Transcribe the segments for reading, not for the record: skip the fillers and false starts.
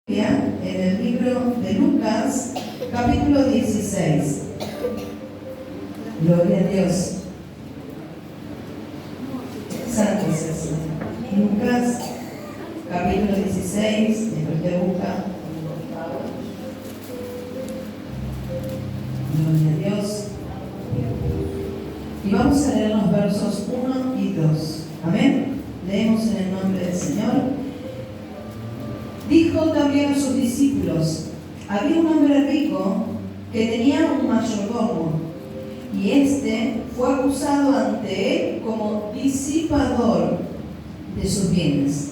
En el libro de Lucas, capítulo 16. Gloria a Dios. Santo es el Señor. Lucas, capítulo 16, después te busca. Gloria a Dios. Y vamos a leer los versos 1 y 2. Amén. Leemos en el nombre del Señor. Dijo también a sus discípulos: había un hombre rico que tenía un mayordomo, y éste fue acusado ante él como disipador de sus bienes.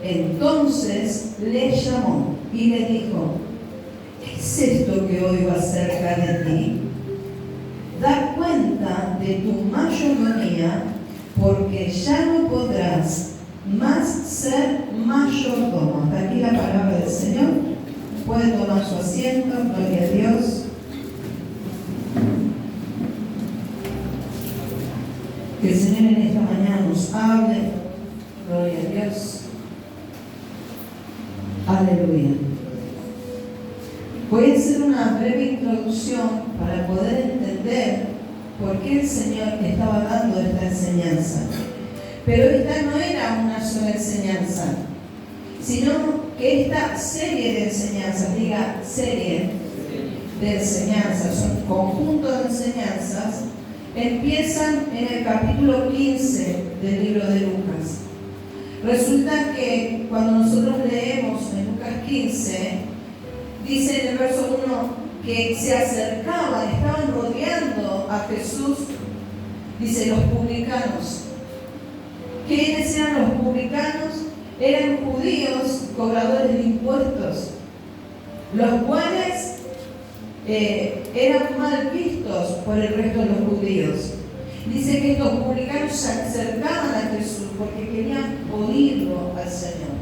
Entonces le llamó y le dijo: ¿qué es esto que oigo acerca de ti? Da cuenta de tu mayordomía, porque ya no podrás más ser mayordomo. Hasta aquí la palabra del Señor. Puede tomar su asiento. Gloria a Dios. Que el Señor en esta mañana nos hable. Gloria a Dios. Aleluya. Voy a hacer una breve introducción para poder entender por qué el Señor estaba dando esta enseñanza. Pero esta no era una sola enseñanza, sino que esta serie de enseñanzas, diga serie de enseñanzas, son conjunto de enseñanzas, empiezan en el capítulo 15 del libro de Lucas. Resulta que cuando nosotros leemos en Lucas 15, dice en el verso 1 que se acercaban, estaban rodeando a Jesús, dice los publicanos. ¿Quiénes eran los publicanos? Eran judíos cobradores de impuestos, los cuales eran mal vistos por el resto de los judíos. Dice que estos publicanos se acercaban a Jesús porque querían oírlo al Señor.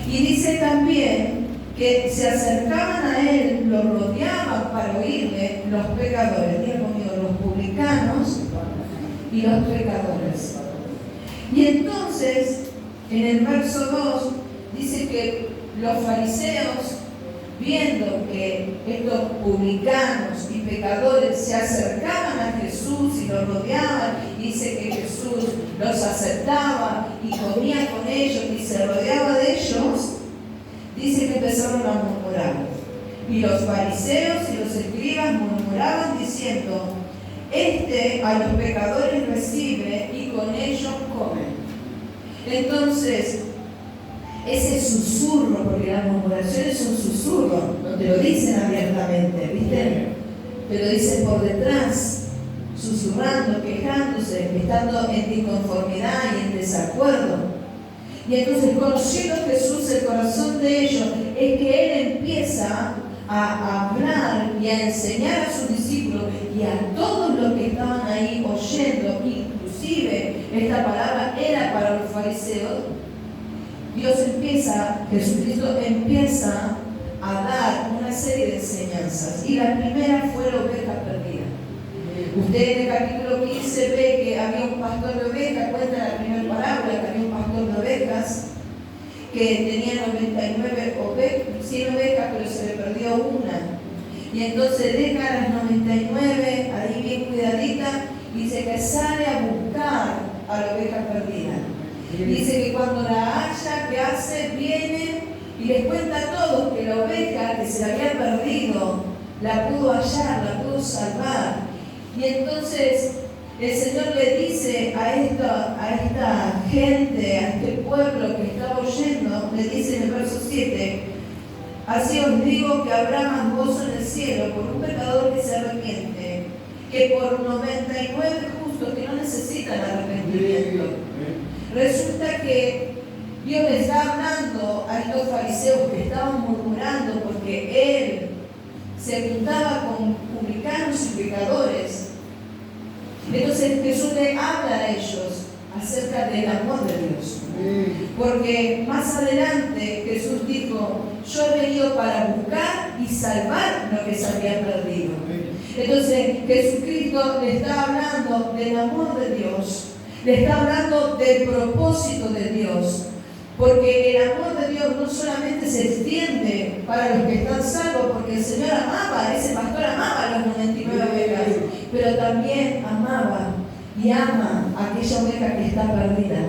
Y dice también que se acercaban a él, lo rodeaban para oírle los pecadores. Digan conmigo, los publicanos y los pecadores. Y entonces, en el verso 2, dice que los fariseos, viendo que estos publicanos y pecadores se acercaban a Jesús y los rodeaban, dice que Jesús los aceptaba y comía con ellos y se rodeaba de ellos, dice que empezaron a murmurar. Y los fariseos y los escribas murmuraban diciendo: este a los pecadores recibe y con ellos come. Entonces, ese susurro, porque las murmuraciones son susurros, no te lo dicen abiertamente, ¿viste? Te lo dicen por detrás, susurrando, quejándose, estando en disconformidad y en desacuerdo. Y entonces, conociendo Jesús el corazón de ellos, es que Él empieza a hablar y a enseñar a sus discípulos y a todos los que estaban ahí oyendo, inclusive esta palabra era para los fariseos. Jesucristo empieza a dar una serie de enseñanzas, y la primera fue la oveja perdida. Usted en el capítulo 15 ve que había un pastor de ovejas, cuenta la primera parábola que había un pastor de ovejas que tenía 99 ovejas, 100 ovejas, pero se le perdió una. Y entonces deja a las 99 ahí bien cuidadita, y dice que sale a buscar a la oveja perdida. Dice que cuando la halla, ¿qué hace? Viene y les cuenta a todos que la oveja que se la había perdido la pudo hallar, la pudo salvar. Y entonces el Señor le dice a esta gente, a este pueblo que estaba oyendo, le dice en el verso 7: así os digo que habrá más gozo en el cielo por un pecador que se arrepiente, que por 99 justos que no necesitan arrepentimiento. Resulta que Dios le está hablando a estos fariseos que estaban murmurando porque Él se juntaba con publicanos y pecadores. Entonces Jesús le habla a ellos acerca del amor de Dios. Porque más adelante Jesús dijo: yo he venido para buscar y salvar lo que se había perdido. Entonces Jesucristo le está hablando del amor de Dios, le está hablando del propósito de Dios, Porque el amor de Dios no solamente se extiende para los que están salvos, porque el Señor amaba, ese pastor amaba a las 99 ovejas, pero también amaba y ama a aquella oveja que está perdida.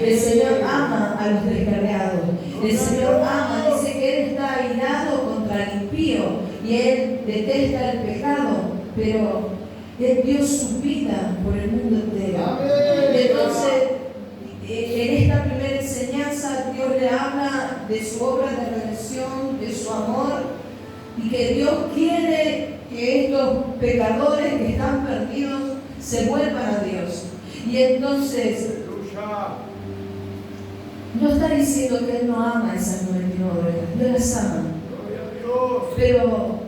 El Señor ama a los descarriados. El Señor ama, dice que Él está airado contra el impío y Él detesta el pecado, pero Él dio su vida por el mundo entero. Entonces, en esta primera enseñanza, Dios le habla de su obra de redención, de su amor, y que Dios quiere que estos pecadores que están perdidos se vuelvan a Dios. Y entonces, no está diciendo que Él no ama a esas 99 ovejas, Dios las ama. Pero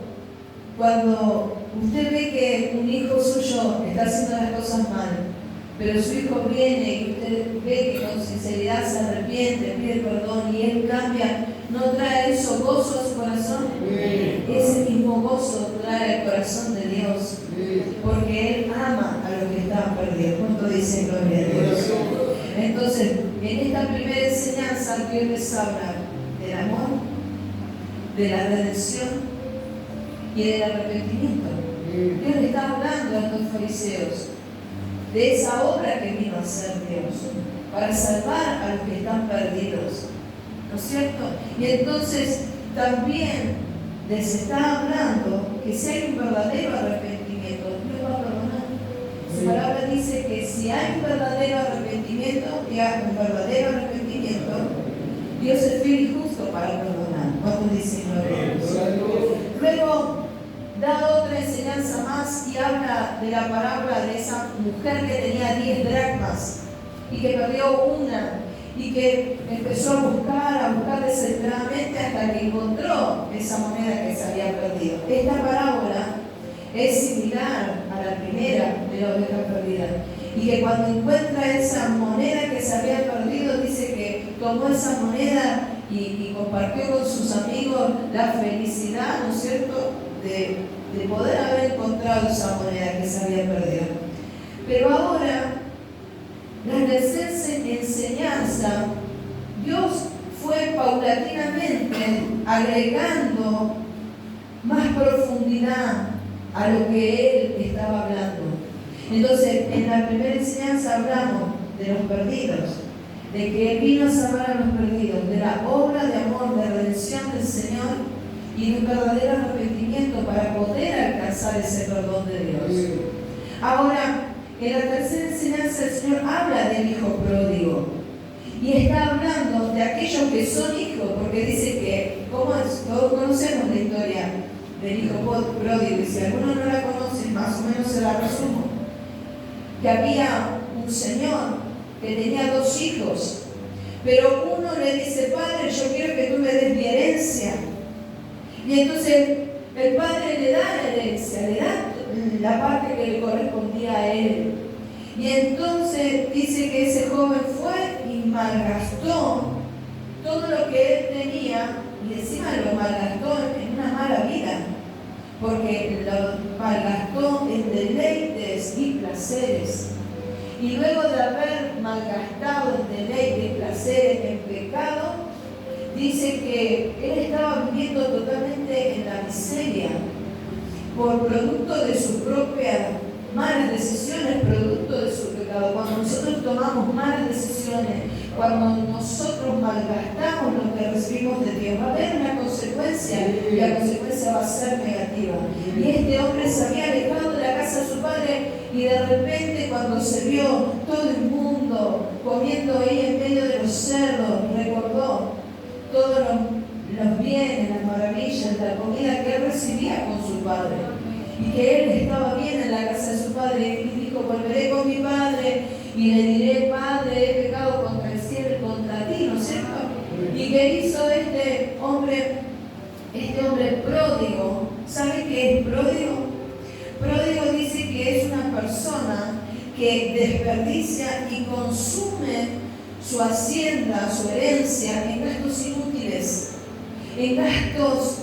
cuando usted ve que un hijo suyo está haciendo las cosas mal, pero su hijo viene y usted ve que con sinceridad se arrepiente, pide perdón y él cambia, ¿no trae eso gozo a su corazón? Ese mismo gozo trae al corazón de Dios, porque Él ama a los que están perdidos. ¿Cuánto dice gloria a Dios? Entonces, en esta primera enseñanza, Dios les habla del amor, de la redención y del arrepentimiento. Dios le está hablando a estos fariseos de esa obra que vino a hacer Dios para salvar a los que están perdidos, ¿no es cierto? Y entonces también les está hablando que si hay un verdadero arrepentimiento, Dios va a perdonar. Su palabra dice que si hay un verdadero arrepentimiento, Dios es fiel y justo para perdonar. ¿Cuántos dicen gloria a Dios? Luego da otra enseñanza más y habla de la parábola de esa mujer que tenía 10 dracmas y que perdió una y que empezó a buscar desesperadamente hasta que encontró esa moneda que se había perdido. Esta parábola es similar a la primera de la oveja perdida y que cuando encuentra esa moneda que se había perdido, dice que tomó esa moneda y compartió con sus amigos la felicidad, ¿no es cierto?, de poder haber encontrado esa moneda que se había perdido. Pero ahora, la tercera enseñanza, Dios fue paulatinamente agregando más profundidad a lo que Él estaba hablando. Entonces, en la primera enseñanza hablamos de los perdidos, de que Él vino a salvar a los perdidos, de la obra de amor, de redención del Señor, y de un verdadero arrepentimiento para poder alcanzar ese perdón de Dios. Ahora, en la tercera enseñanza el Señor habla del hijo pródigo y está hablando de aquellos que son hijos, porque dice que, ¿cómo es? Todos conocemos la historia del hijo pródigo y si alguno no la conoce, más o menos se la resumo, que había un señor que tenía 2 hijos, pero uno le dice: Padre, yo quiero que tú me des mi herencia. Y entonces el padre le da la herencia, le da la parte que le correspondía a él. Y entonces dice que ese joven fue y malgastó todo lo que él tenía, y encima lo malgastó en una mala vida, porque lo malgastó en deleites y placeres. Y luego de haber malgastado en deleites y placeres, en pecado, dice que él estaba viviendo totalmente en la miseria por producto de sus propias malas decisiones, producto de su pecado. Cuando nosotros tomamos malas decisiones, cuando nosotros malgastamos lo que recibimos de Dios, va a haber una consecuencia y la consecuencia va a ser negativa. Y este hombre se había alejado de la casa de su padre y de repente, cuando se vio todo inmundo comiendo ahí en medio de los cerdos, recordó todos los bienes, las maravillas, la comida que él recibía con su padre, y que él estaba bien en la casa de su padre, y dijo: volveré con mi padre y le diré: Padre, he pecado contra el cielo y contra ti, ¿no es cierto? ¿Y qué hizo este hombre pródigo? ¿Sabe qué es pródigo? Pródigo dice que es una persona que desperdicia y consume su hacienda, su herencia, en gastos inútiles, en gastos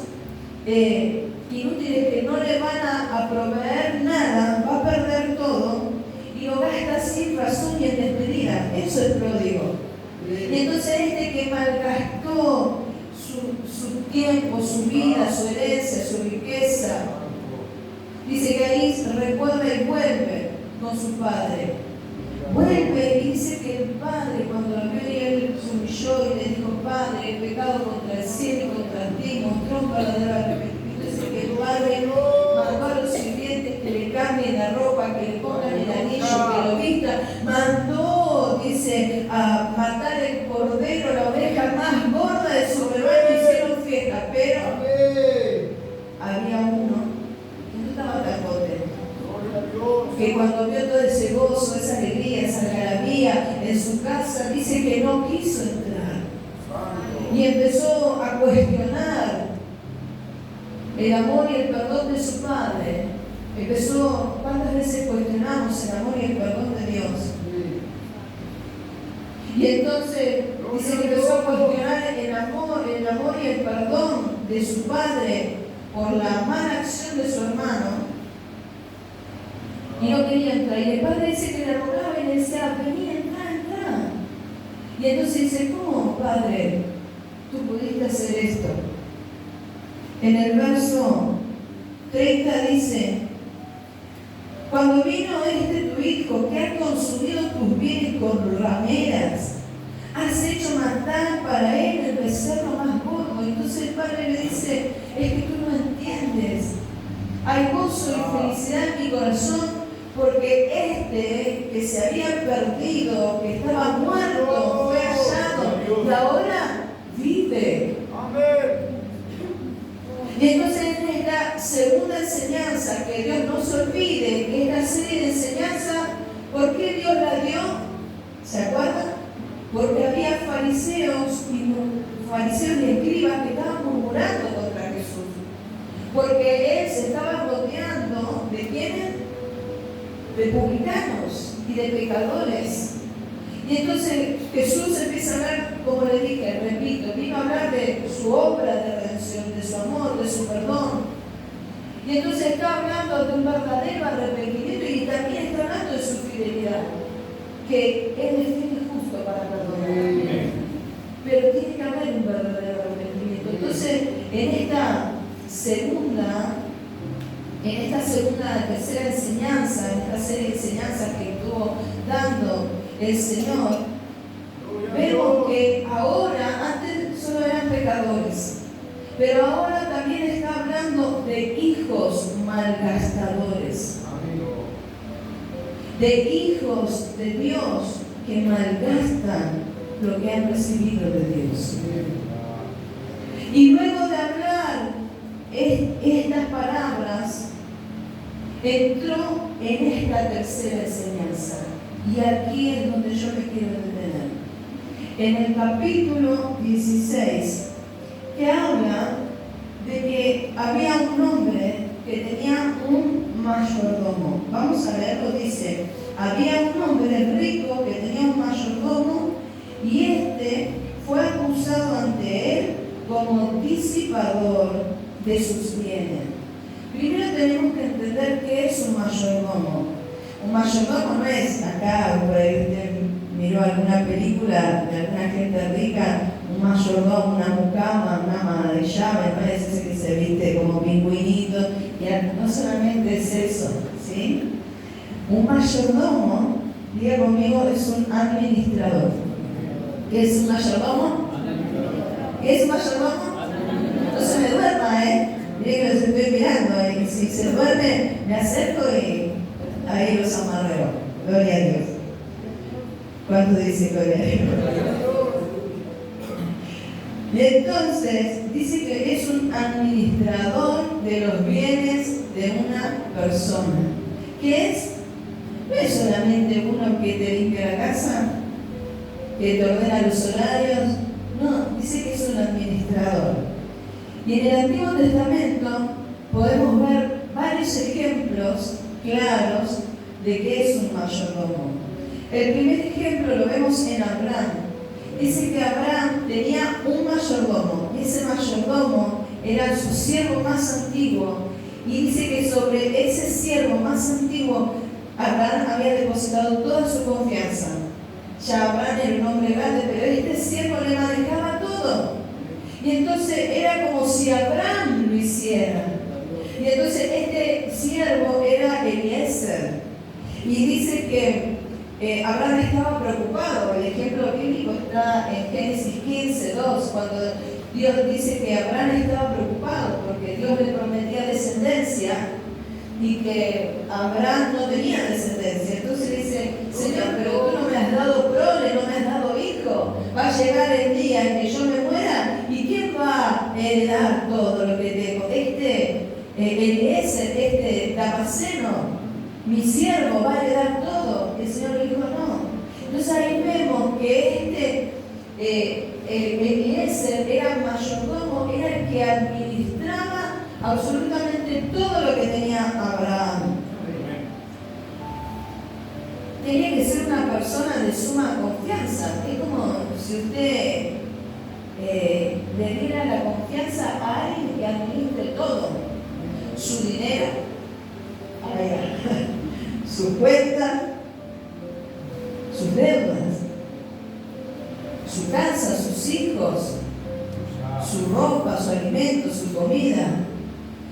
inútiles que no le van a proveer nada, va a perder todo y lo gasta sin razón y en despedida. Eso es pródigo. Y entonces este que malgastó su tiempo, su vida, su herencia, su riqueza, dice que ahí recuerda y vuelve con su padre. Vuelve y dice que el padre, cuando lo vio, él se humilló y le dijo: Padre, he pecado contra el cielo y contra ti, mostró un verdadero arrepentimiento. Dice que el padre mandó a los sirvientes que le cambien la ropa, que le pongan el anillo, que lo vistan. Mandó, dice, a matar el cordero, la oveja más gorda de su rebaño, hicieron fiesta. Pero había uno que no estaba tan contento, que cuando vio todo ese gozo, esa alegría, esa algarabía en su casa, dice que no quiso entrar y empezó a cuestionar el amor y el perdón de su padre. ¿Cuántas veces cuestionamos el amor y el perdón de Dios? Y entonces dice que empezó a cuestionar el amor y el perdón de su padre por la mala acción de su hermano. Y no quería entrar. Y el padre dice que le rogaba y le decía: vení, entra. Y entonces dice: ¿cómo, padre, tú pudiste hacer esto? En el verso 30 dice: cuando vino tu hijo, que ha consumido tus bienes con rameras, has hecho matar para él el becerro más gordo. Entonces el padre le dice: es que tú no entiendes. Hay gozo y felicidad en mi corazón, porque este que se había perdido, que estaba muerto, fue hallado y ahora vive. Amén. Y entonces en esta segunda enseñanza, que Dios no se olvide, que esta serie de enseñanza, ¿por qué Dios la dio? ¿Se acuerdan? Porque había fariseos y escribas que estaban murmurando contra Jesús. Porque él se estaba rodeando de ¿quiénes? De publicanos y de pecadores. Y entonces Jesús empieza a hablar, como le dije, repito, vino a hablar de su obra de redención, de su amor, de su perdón. Y entonces está hablando de un verdadero arrepentimiento y también está hablando de su fidelidad, que Él es fiel y justo para perdonar. Pero tiene que haber un verdadero arrepentimiento. Entonces, en esta segunda, tercera enseñanza, en esta serie de enseñanzas que estuvo dando el Señor, vemos que ahora, antes solo eran pecadores, pero ahora también está hablando de hijos malgastadores, de hijos de Dios que malgastan lo que han recibido de Dios. Y luego de hablar estas palabras, entró en esta tercera enseñanza. Y aquí es donde yo me quiero detener. En el capítulo 16, que habla de que había un hombre que tenía un mayordomo. Vamos a leerlo, dice: había un hombre rico que tenía un mayordomo, y este fue acusado ante él como disipador de sus bienes. Primero tenemos que entender qué es un mayordomo. Un mayordomo no es acá, por ahí usted miró alguna película de alguna gente rica, un mayordomo, una mucama, una ama de llave, no es ese que se viste como pingüinito, y no solamente es eso, ¿sí? Un mayordomo, diga conmigo, es un administrador. ¿Qué es un mayordomo? ¿Qué es un mayordomo? No se me duerma, Mire que los estoy mirando, y si se duerme, me acerco y ahí los amarreo. Gloria a Dios. ¿Cuánto dice gloria a Dios? Y entonces dice que es un administrador de los bienes de una persona. ¿Qué es? No es solamente uno que te limpia la casa, que te ordena los horarios. No, dice que es un administrador. Y en el Antiguo Testamento podemos ver varios ejemplos claros de qué es un mayordomo. El primer ejemplo lo vemos en Abraham. Dice que Abraham tenía un mayordomo, y ese mayordomo era su siervo más antiguo, y dice que sobre ese siervo más antiguo Abraham había depositado toda su confianza. ya Abraham era un hombre grande, pero este siervo le manejaba todo. Y entonces era como si Abraham lo hiciera. Y entonces este siervo era Eliezer. Y dice que Abraham estaba preocupado. El ejemplo bíblico está en Génesis 15:2, cuando Dios dice que Abraham estaba preocupado porque Dios le prometía descendencia y que Abraham no tenía descendencia. Entonces dice: Señor, pero tú no me has dado prole, no me has dado hijo. Va a llegar el día en que yo me muera, ¿y quién va a heredar todo lo que tengo? Eliezer, este Damaseno, mi siervo, va a heredar todo. El Señor le dijo: no. Entonces ahí vemos que Eliezer era mayordomo, era el que administraba absolutamente todo lo que tenía Abraham. Tenía que ser una persona de suma confianza. Es como si usted le diera la confianza a alguien que administre todo. Su dinero, su cuenta, sus deudas, su casa, sus hijos, su ropa, su alimento, su comida.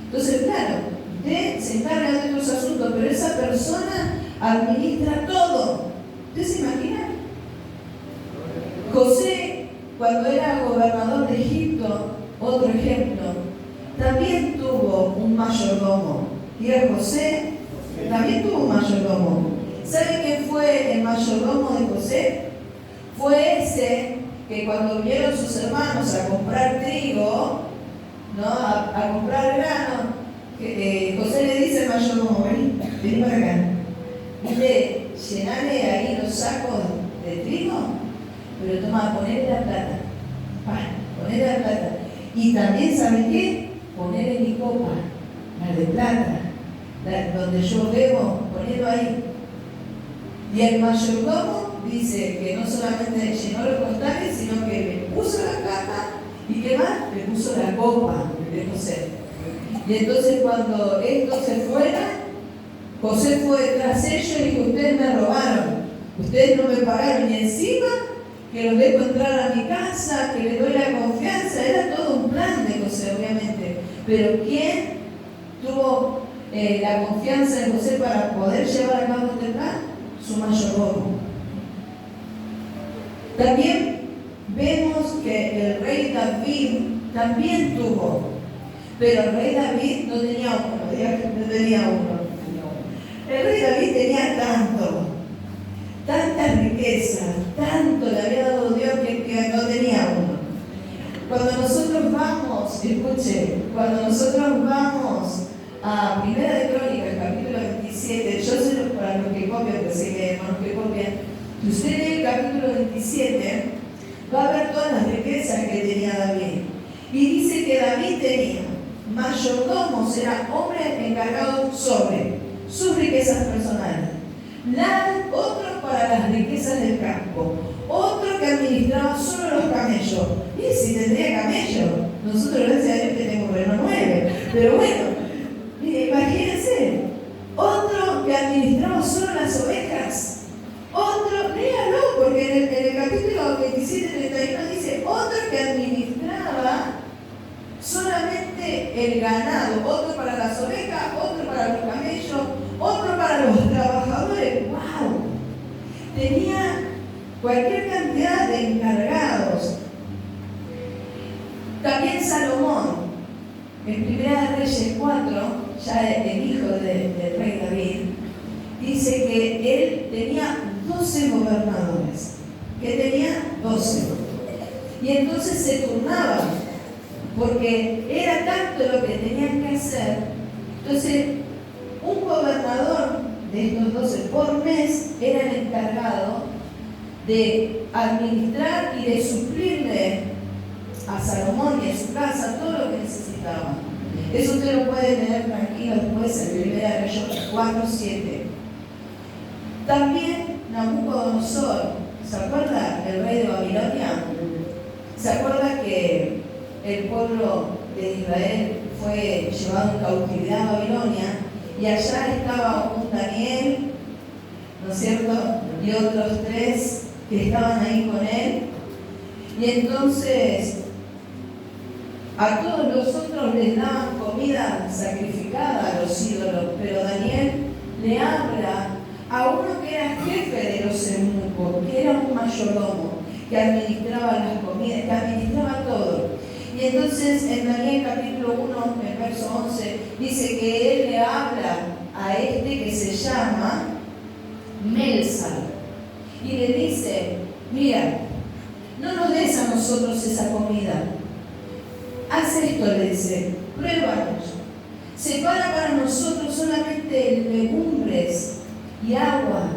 Entonces, claro, usted se encarga de otros asuntos, pero esa persona administra todo. ¿Usted se imagina? José, cuando era gobernador de Egipto, otro ejemplo, también tuvo un mayordomo. Y era José, también tuvo un mayordomo. ¿Sabe quién fue el mayordomo de José? Fue ese que cuando vinieron sus hermanos a comprar trigo, ¿no? a comprar grano, José le dice al mayordomo: vení para acá. Dice: llenale ahí los sacos de trigo, pero toma, ponele la plata. Ponele la plata. Y también, ¿sabe qué? Ponele mi copa, la de plata, donde yo bebo, ponelo ahí. Y el mayordomo dice que no solamente llenó los costales, sino que le puso la plata y ¿qué más? Le puso la copa de José. Y entonces cuando estos se fueron, José fue tras ellos y dijo: ustedes me robaron, ustedes no me pagaron, y encima que los dejo entrar a mi casa, que les doy la confianza. Era todo un plan de José, obviamente. Pero ¿quién tuvo la confianza en José para poder llevar a cabo este plan? Su mayordomo. También vemos que el rey David también tuvo, pero el rey David no tenía uno. El rey David tenía tanta riqueza, tanto le había dado Dios que no tenía uno. Cuando nosotros vamos, cuando nosotros vamos a Primera de Crónicas, capítulo 27, yo sé para los que copian, que sé que hermanos que copian, si usted lee el capítulo 27, va a ver todas las riquezas que tenía David. Y dice que David tenía mayordomos, era hombre encargado sobre sus riquezas personales, otro para las riquezas del campo, otro que administraba solo los camellos. Y si tendría camellos, nosotros gracias a Dios que tengo Renault 9, pero bueno, imagínense, otro que administraba solo las ovejas, otro, léalo, porque en el capítulo 27-31 dice: otro que administraba solamente el ganado, otro para las ovejas, otro para los camellos, otro para los trabajadores. ¡Wow! Tenía cualquier cantidad de encargados. También Salomón, en Primera de Reyes 4, ya el hijo del rey David, dice que él tenía 12 gobernadores. Que tenía 12. Y entonces se turnaban, porque era tanto lo que tenían que hacer. Entonces, un gobernador de estos 12 por mes era el encargado de administrar y de suplirle a Salomón y a su casa todo lo que necesitaba. Eso usted lo puede leer tranquilo después en Primera de Reyes 4:7. También Nabucodonosor, ¿se acuerda? El rey de Babilonia. ¿Se acuerda que el pueblo de Israel fue llevado en cautividad a Babilonia? Y allá estaba un Daniel, ¿no es cierto? Y otros 3 que estaban ahí con él. Y entonces a todos los otros les daban comida sacrificada a los ídolos, pero Daniel le habla a uno que era jefe de los eunucos, que era un mayordomo, que administraba las comidas, que administraba todo. Y entonces en Daniel capítulo 1, en el verso 11, dice que él le habla a este que se llama Melzar y le dice: mira, no nos des a nosotros esa comida, haz esto, le dice, pruébanos, separa para nosotros solamente legumbres y agua,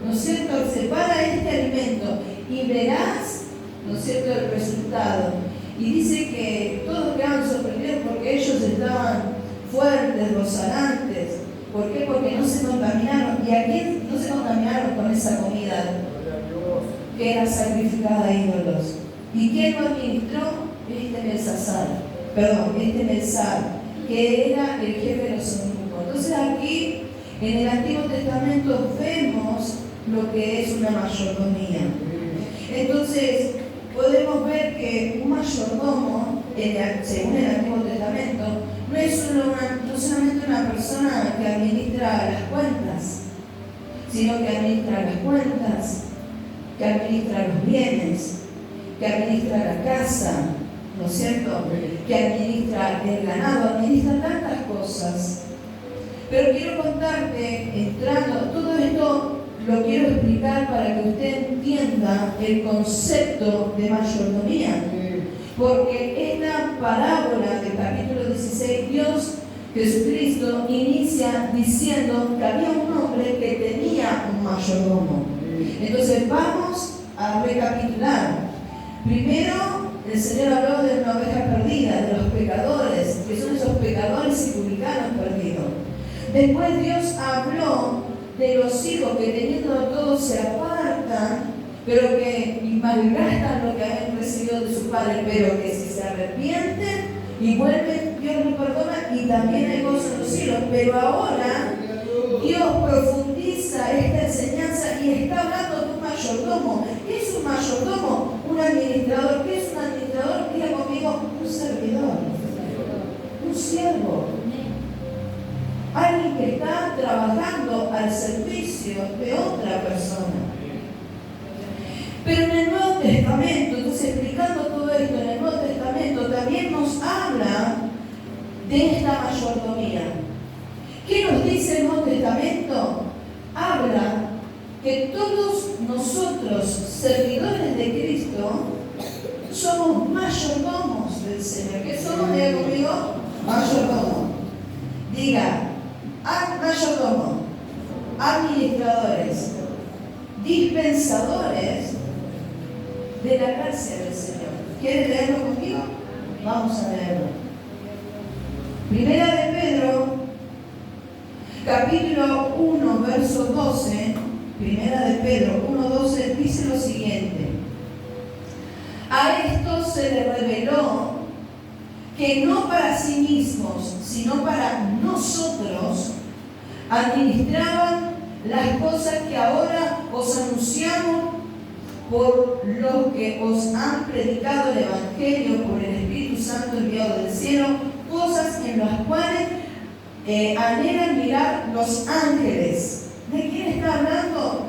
¿no es cierto? Separa este alimento y verás, ¿no es cierto?, el resultado. Y dice que todos quedaban sorprendidos porque ellos estaban fuertes, rozanantes. ¿Por qué? Porque no se contaminaron. ¿Y a quién no se contaminaron con esa comida que era sacrificada a ídolos? ¿Y quién lo administró? Este Melzar, que era el jefe de los eunucos. Entonces aquí, en el Antiguo Testamento, vemos lo que es una mayordomía. Entonces, podemos ver que un mayordomo, según el Antiguo Testamento, no es solamente una persona que administra las cuentas, sino que administra las cuentas, que administra los bienes, que administra la casa, ¿no es cierto?, que administra el ganado, administra tantas cosas. Pero quiero contarte, todo esto lo quiero explicar para que usted entienda el concepto de mayordomía. Porque esta parábola del capítulo 16, Dios Jesucristo inicia diciendo que había un hombre que tenía un mayordomo. Entonces vamos a recapitular. Primero, el Señor habló de una oveja perdida, de los pecadores, que son esos pecadores y publicanos perdidos. Después Dios habló de los hijos que teniendo todo se apartan, pero que malgastan lo que habían recibido de su padre, pero que si se arrepienten y vuelven, Dios los perdona y también hay gozo en los cielos. Pero ahora Dios profundiza esta enseñanza y está hablando de un mayordomo. ¿Qué es un mayordomo? Un administrador. ¿Qué es un administrador? Diga conmigo, un servidor, un siervo. Alguien que está trabajando al servicio de otra persona. Pero en el Nuevo Testamento, entonces explicando todo esto, en el Nuevo Testamento también nos habla de esta mayordomía. ¿Qué nos dice el Nuevo Testamento? Habla que todos nosotros, servidores de Cristo, somos mayordomos del Señor. ¿Qué somos? Diga conmigo, mayordomo. Diga, mayordomo, administradores, dispensadores de la gracia del Señor. ¿Quieres leerlo conmigo? Vamos a leerlo. Primera de Pedro, capítulo 1, verso 12. Primera de Pedro 1:12 dice lo siguiente: a esto se le reveló que no para sí mismos, sino para nosotros, administraban las cosas que ahora os anunciamos por los que os han predicado el Evangelio por el Espíritu Santo enviado del cielo, cosas en las cuales anhelan mirar los ángeles. ¿De quién está hablando?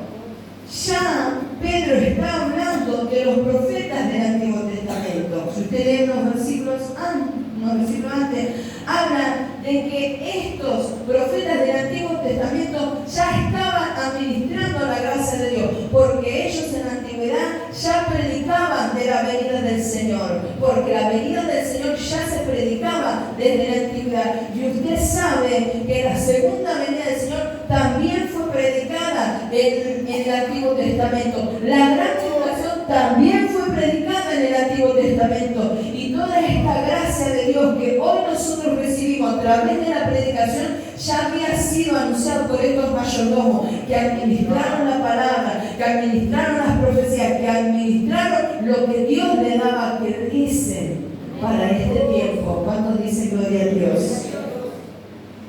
Ya Pedro está hablando de los profetas del Antiguo Testamento. Si usted lee unos versículos antes, hablan de que estos profetas del Antiguo Testamento ya estaban administrando la gracia de Dios, porque ellos en la antigüedad ya predicaban de la venida del Señor, porque la venida del Señor ya se predicaba desde la antigüedad. Y usted sabe que la segunda venida del Señor también fue predicada en el Antiguo Testamento. La gran tribulación también fue predicada en el Antiguo Testamento. Y toda esta gracia de Dios que hoy nosotros recibimos a través de la predicación ya había sido anunciado por estos mayordomos que administraron la palabra, que administraron las profecías, que administraron lo que Dios le daba, que dicen para este tiempo. ¿Cuántos dicen gloria a Dios?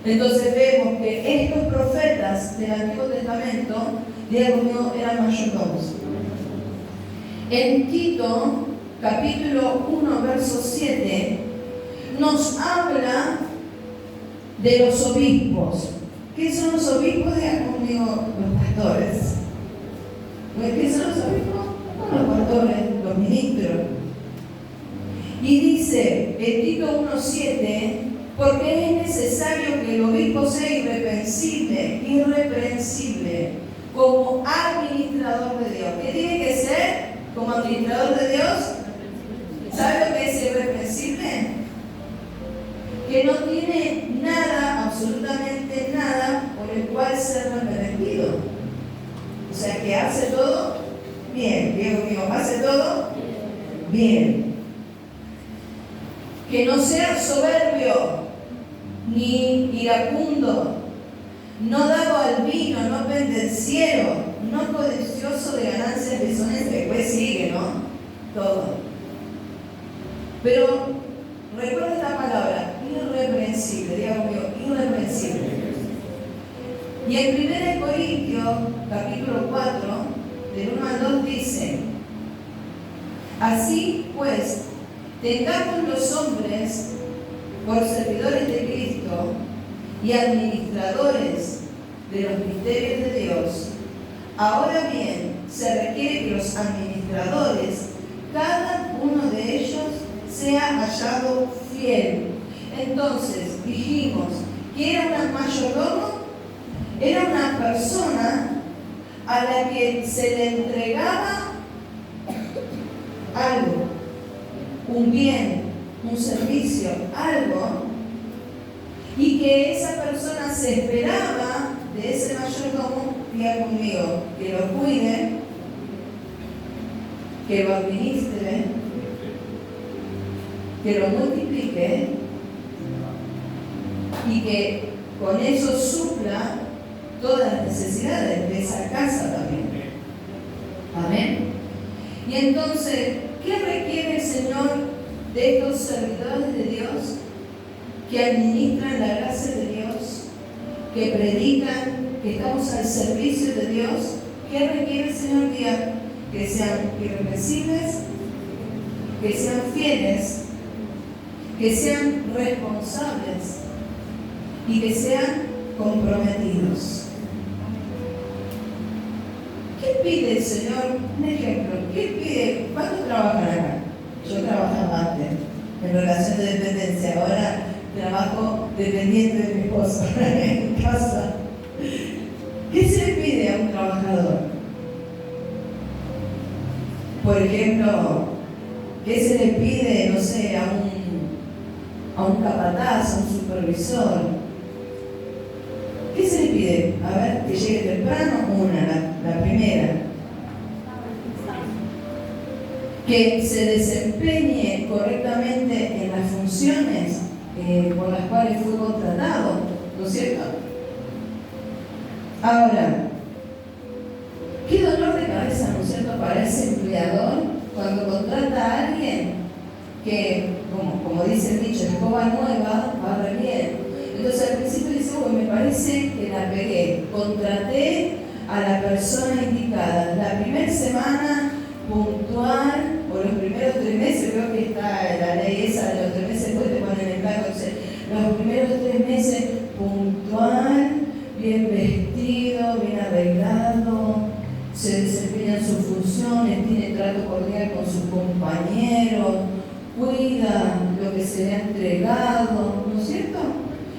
Entonces vemos que estos profetas del Antiguo Testamento, diga conmigo, eran mayordomos. En Tito, capítulo 1, verso 7, nos habla de los obispos. ¿Qué son los obispos? Digan conmigo, los pastores. ¿Qué son los obispos? Los pastores, los ministros. Y dice en Tito 1:7, porque es necesario que el obispo sea irreprensible, como administrador de Dios. ¿Qué tiene que ser como administrador de Dios? ¿Sabe lo que es irreprensible? Que no tiene nada, absolutamente nada, por el cual ser arrepentido. O sea, que hace todo bien. Diego mío, hace todo bien. Que no sea soberbio, ni iracundo, no dado al vino, no pendenciero, no codicioso de ganancias deshonestas, que después sigue, ¿no? Todo. Pero recuerda esta palabra, irreprensible, diga conmigo, irreprensible. Y en 1 Corintios, capítulo 4, del 1 al 2 dice, así pues, tengamos los hombres por servidores de Cristo y administradores de los misterios de Dios. Ahora bien, se requiere que los administradores, cada uno de ellos, sea hallado fiel. Entonces, dijimos que era un mayordomo, era una persona a la que se le entregaba algo, un bien, un servicio, algo, y que esa persona se esperaba de ese mayordomo, diga conmigo, que lo cuide, que lo administre, que lo multiplique y que con eso supla todas las necesidades de esa casa también. Amén. Y entonces, ¿qué requiere el Señor de estos servidores de Dios que administran la gracia de Dios, que predican, que estamos al servicio de Dios? ¿Qué requiere el Señor? Que sean irreprensibles, que sean fieles, que sean responsables y que sean comprometidos. ¿Qué pide el Señor? Un ejemplo, ¿qué pide? ¿Cuántos trabajan acá? Yo trabajaba antes en relación de dependencia, ahora trabajo dependiente de mi esposo en casa. ¿Qué se le pide a un trabajador? Por ejemplo, ¿qué se le pide, no sé, a un capataz, a un supervisor? ¿Qué se le pide? A ver, que llegue temprano, la primera. Que se desempeñe correctamente en las funciones por las cuales fue contratado, ¿no es cierto? Ahora, qué dolor de cabeza, ¿no es cierto?, para ese empleador cuando contrata a alguien que, como dice el dicho, escoba nueva, barre bien. Entonces al principio dice, me parece que la pegué, contraté a la persona indicada. La primera semana puntual, o los primeros 3 meses, creo que está la ley esa de los 3 meses, después te ponen el blanco, los primeros 3 meses puntual, bien vestido, bien arreglado, se desempeña en sus funciones, tiene trato cordial con sus compañeros, cuida lo que se le ha entregado, ¿no es cierto?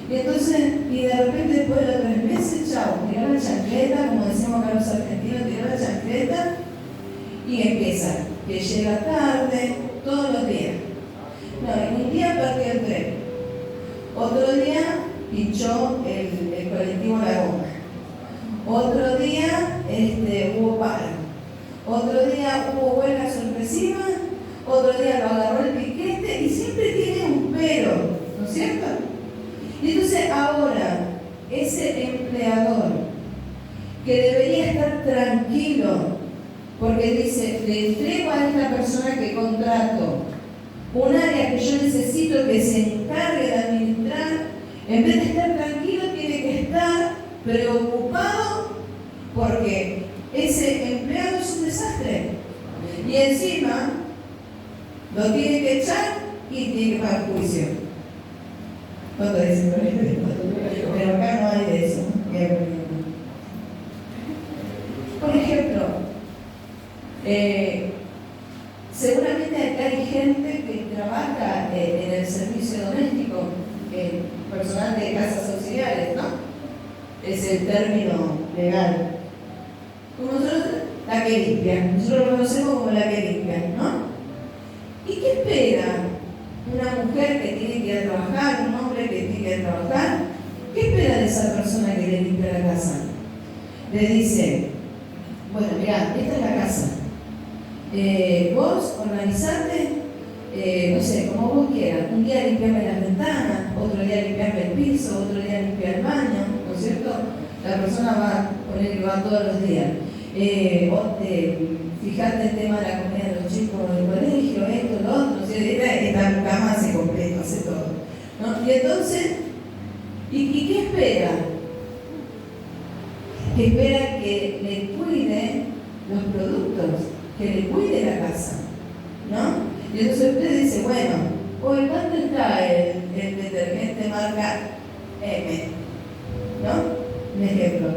Y entonces, y de repente después de los 3 meses, chao, tiró la chancleta, como decimos acá los argentinos, tiró la chancleta y empieza, que llega tarde, todos los días. No, y un día perdió el tren, otro día pinchó el colectivo La Goma, otro día hubo paro, otro día hubo huelga sorpresiva, otro día lo agarró el piquete y siempre tiene un pero, ¿no es cierto? Y entonces ahora, ese empleador que debería estar tranquilo, porque dice, le entrego a esta persona que contrato un área que yo necesito que se encargue de administrar, en vez de estar tranquilo, tiene que estar preocupado porque ese empleado es un desastre. Y encima lo tiene que echar y tiene que pagar juicio. ¿Cuánto dicen? Pero acá no hay de eso. Por ejemplo, seguramente acá hay gente que trabaja en el servicio doméstico, personal de casas auxiliares, ¿no? Es el término legal. Como nosotros, la que limpia. Nosotros lo conocemos como la que limpia, ¿no? ¿Y qué espera una mujer que tiene que ir a trabajar, un hombre que tiene que ir a trabajar? ¿Qué espera de esa persona que le limpia la casa? Le dice, bueno, mirá, esta es la casa. Vos organizate, no sé, como vos quieras. Un día limpiame las ventanas, otro día limpiame el piso, otro día limpiar el baño, ¿no es cierto? La persona va a poner que va todos los días. Fijate el tema de la comida de los chicos del colegio, esto, lo otro, ¿sí? Esta cama hace completo, hace todo, ¿no? Y entonces, ¿y qué espera? Que espera que le cuide los productos, que le cuide la casa, ¿no? Y entonces usted dice, bueno, hoy ¿cuánto está el detergente marca M? ¿No? Un ejemplo.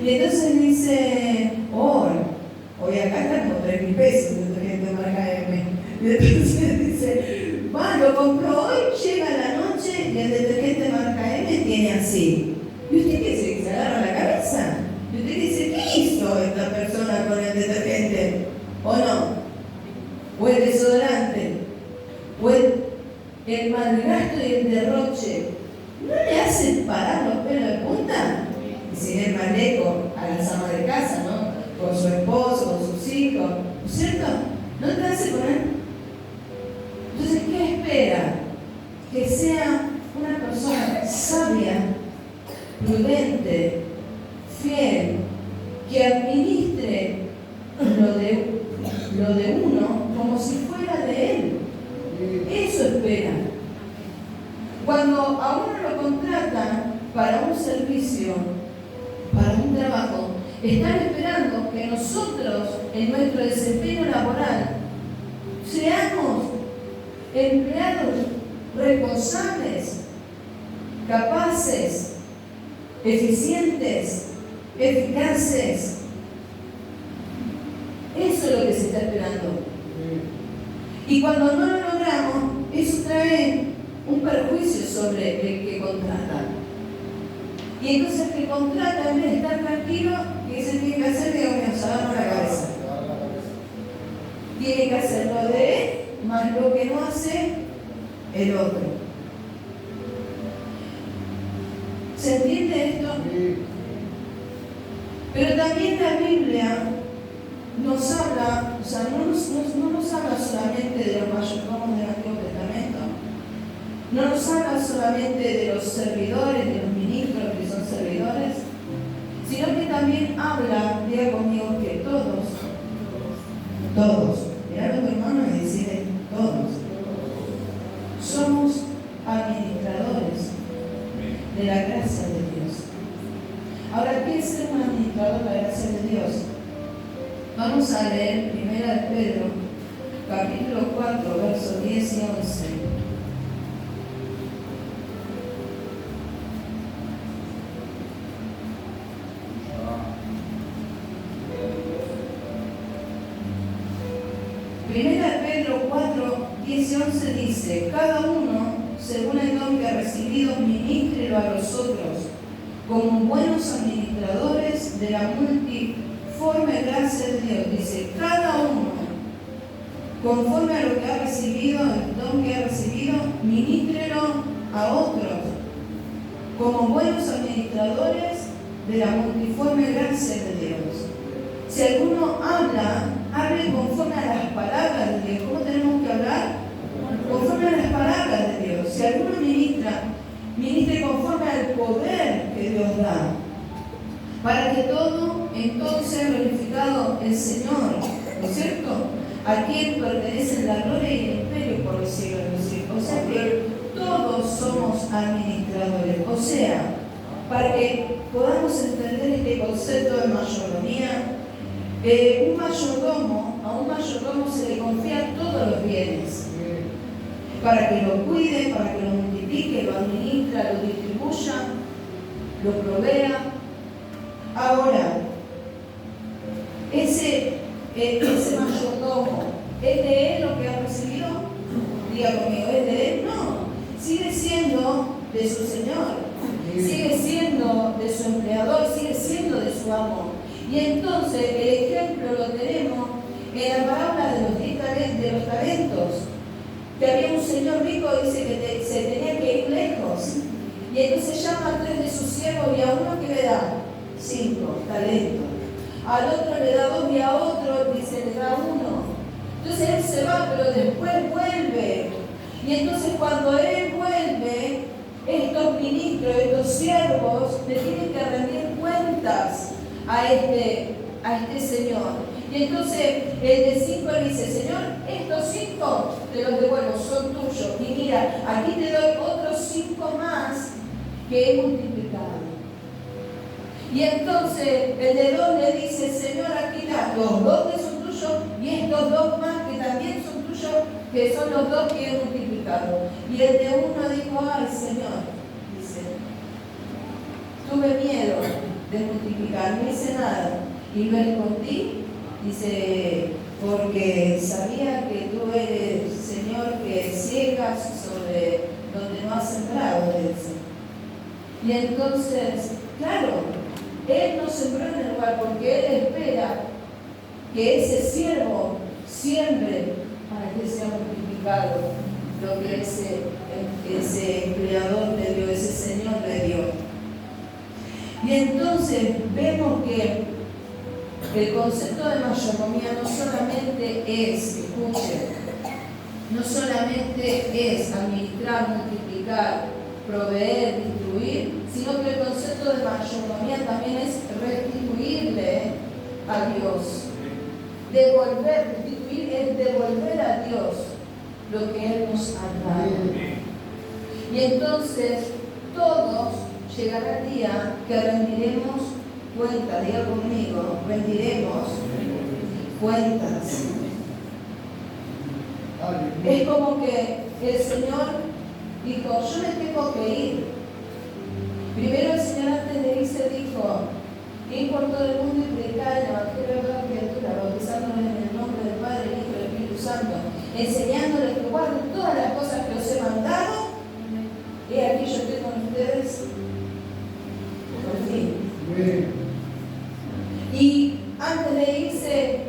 Y entonces dice, hoy acá están como 3.000 pesos el detergente marca M. Y entonces dice, lo compró hoy, llega la noche y el detergente marca M tiene así. ¿Y usted qué dice? ¿Que se agarra la cabeza? ¿Y usted dice, qué hizo esta persona con el detergente? ¿O no? ¿O el desodorante? ¿O el malgasto y el derroche? ¿No le hacen parar los pelos de punta? Y sin ir más lejos, a las amas de casa, ¿no? Con su esposo, con sus hijos, ¿no es cierto? ¿No te hace poner? Entonces, ¿qué espera? Que sea una persona sabia, prudente, fiel, que administre lo de uno como si fuera de él. Eso espera. Cuando a uno lo contratan para un servicio, para un trabajo, están esperando que nosotros, en nuestro desempeño laboral, seamos empleados responsables, capaces, eficientes, eficaces. Eso es lo que se está esperando. Y cuando no lo logramos, eso trae un perjuicio sobre el que contrata. Y entonces el que contrata, en vez de estar tranquilo, ¿qué se tiene que hacer? Digo, me agarro la cabeza. Tiene que hacer lo de él, más lo que no hace el otro. ¿Se entiende esto? Pero también la Biblia nos habla, o sea, no nos habla solamente de los mayordomos del Antiguo Testamento, no nos habla solamente de los servidores, de los ministros que son servidores, sino que también habla, diga conmigo, que todos, mirá a tu hermano y decide, todos, somos administradores de la gracia de Dios. Ahora, ¿qué es ser un administrador de la gracia de Dios? Vamos a leer 1 de Pedro, capítulo 4, versos 10 y 11. Primera de Pedro 4, 10 y 11 dice, cada uno, según el don que ha recibido, ministrelo a los otros, como buenos administradores de la multiforme gracia de Dios. Dice, cada uno, conforme a lo que ha recibido, el don que ha recibido, ministrelo a otros, como buenos administradores de la multiforme gracia de Dios. Si alguno habla, hable conforme a las palabras de Dios. ¿Cómo tenemos que hablar? Conforme a las palabras de Dios. Si alguno ministra, ministre conforme al poder que Dios da, para que todo entonces sea glorificado el Señor, ¿no es cierto? A quien pertenecen la gloria y el imperio por los siglos de los siglos. O sea que todos somos administradores. O sea, para que podamos entender este concepto de mayordomía, un mayordomo a un mayordomo se le confían todos los bienes, para que lo cuide, para que lo multiplique, lo administra, lo distribuya, lo provea. Ahora, ese mayordomo, ¿es de él lo que ha recibido? Diga conmigo, ¿es de él? No, sigue siendo de su señor, sigue siendo de su empleador, sigue siendo de su amo. Y entonces el ejemplo lo tenemos en la parábola de los talentos, que había un señor rico, dice que se tenía que ir lejos, y entonces llama a 3 de sus siervos y a uno que le da 5 talentos, al otro le da 2 y a otro dice le da 1. Entonces él se va, pero después vuelve, y entonces cuando él vuelve, estos ministros, estos siervos le tienen que rendir cuentas a este señor. Y entonces el de 5 le dice: Señor, estos 5 te los devuelvo, son tuyos. Y mira, aquí te doy otros 5 más que he multiplicado. Y entonces el de 2 le dice: Señor, aquí está, los 2 que son tuyos y estos 2 más que también son tuyos, que son los 2 que he multiplicado. Y el de 1 dijo: ay, Señor, dice, tuve miedo de multiplicar, no hice nada y lo escondí, dice, porque sabía que tú eres, Señor, que ciegas sobre donde no has sembrado, dice. Y entonces, claro, él no sembró en el lugar porque él espera que ese siervo siembre para que sea multiplicado lo que ese empleador le dio, ese señor le dio. Y entonces vemos que el concepto de mayordomía no solamente es, escuchen, no solamente es administrar, multiplicar, proveer, distribuir, sino que el concepto de mayordomía también es restituirle a Dios. Devolver, restituir es devolver a Dios lo que Él nos ha dado. Y entonces todos llegará el día que rendiremos cuentas, diga conmigo, rendiremos cuentas. Es como que el Señor dijo: yo me tengo que ir. Primero el Señor, antes de irse, dijo: ir por todo el mundo y predicar el Evangelio a toda criatura, bautizándolos en el nombre del Padre, del Hijo y del Espíritu Santo, enseñándoles que guarden todas las cosas que os he mandado. Y aquí yo estoy con ustedes por fin. Y antes de irse,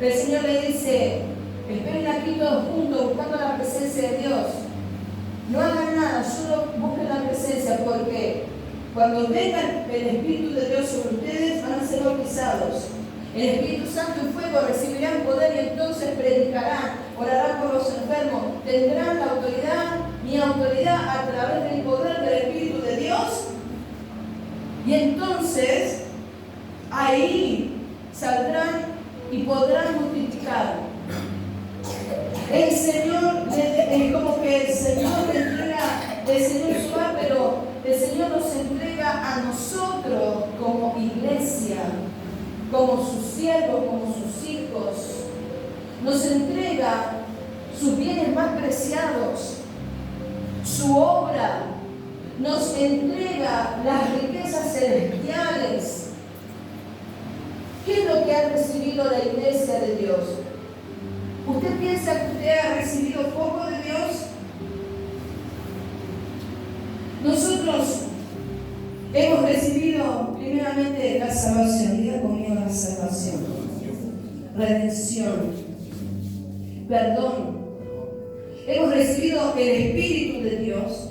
el Señor le dice: esperen aquí todos juntos buscando la presencia de Dios. No hagan nada, solo busquen la presencia, porque cuando venga el Espíritu de Dios sobre ustedes, van a ser bautizados. El Espíritu Santo y fuego recibirán poder y entonces predicarán, orarán por los enfermos, tendrán la autoridad, mi autoridad, a través del poder del Espíritu de Dios. Y entonces ahí saldrán y podrán multiplicar. El Señor, es como que el Señor le entrega, el Señor se va, pero el Señor nos entrega a nosotros como iglesia, como sus siervos, como sus hijos. Nos entrega sus bienes más preciados, su obra, nos entrega las riquezas celestiales. ¿Qué es lo que ha recibido la iglesia de Dios? ¿Usted piensa que usted ha recibido poco de Dios? Nosotros hemos recibido primeramente la salvación. Diga conmigo: la salvación, redención, perdón. Hemos recibido el Espíritu de Dios.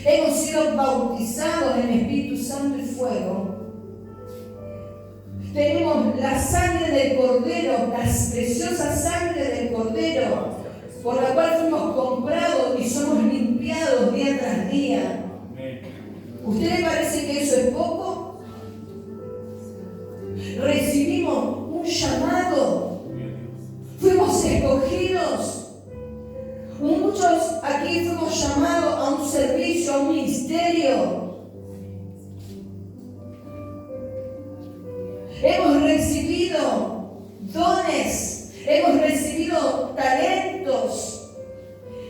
Hemos sido bautizados en Espíritu Santo y fuego. Tenemos la sangre del Cordero, la preciosa sangre del Cordero, por la cual fuimos comprados y somos limpiados día tras día. ¿Usted le parece que eso es poco? Recibimos un llamado, fuimos escogidos. Muchos aquí fuimos llamados a un servicio, a un ministerio. Hemos recibido dones hemos recibido talentos,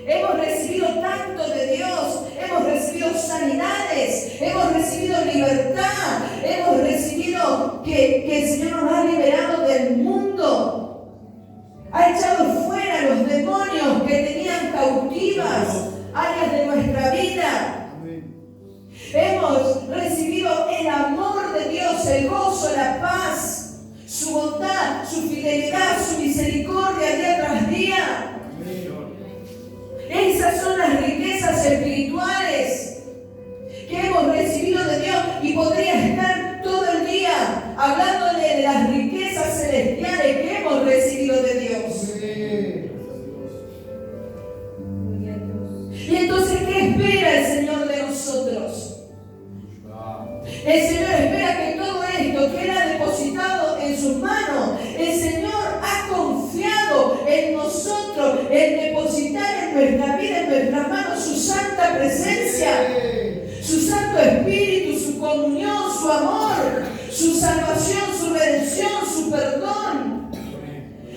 hemos recibido tanto de Dios, hemos recibido sanidades, hemos recibido libertad, hemos recibido que el Señor nos ha liberado del mundo, ha echado fuera los demonios que tenían cautivas áreas de nuestra vida. Hemos recibido el amor de Dios, el gozo, la paz, su bondad, su fidelidad, su misericordia día tras día. Esas son las riquezas espirituales que hemos recibido de Dios, y podría estar todo el día hablándole de las riquezas celestiales que hemos recibido de Dios. Y entonces, ¿qué espera el Señor de nosotros? El Señor espera que todo esto que Él ha depositado en sus manos, el Señor ha confiado en nosotros, en depositar en nuestra vida, en nuestras manos, su santa presencia, su Santo Espíritu, su comunión, su amor, su salvación, su redención, su perdón.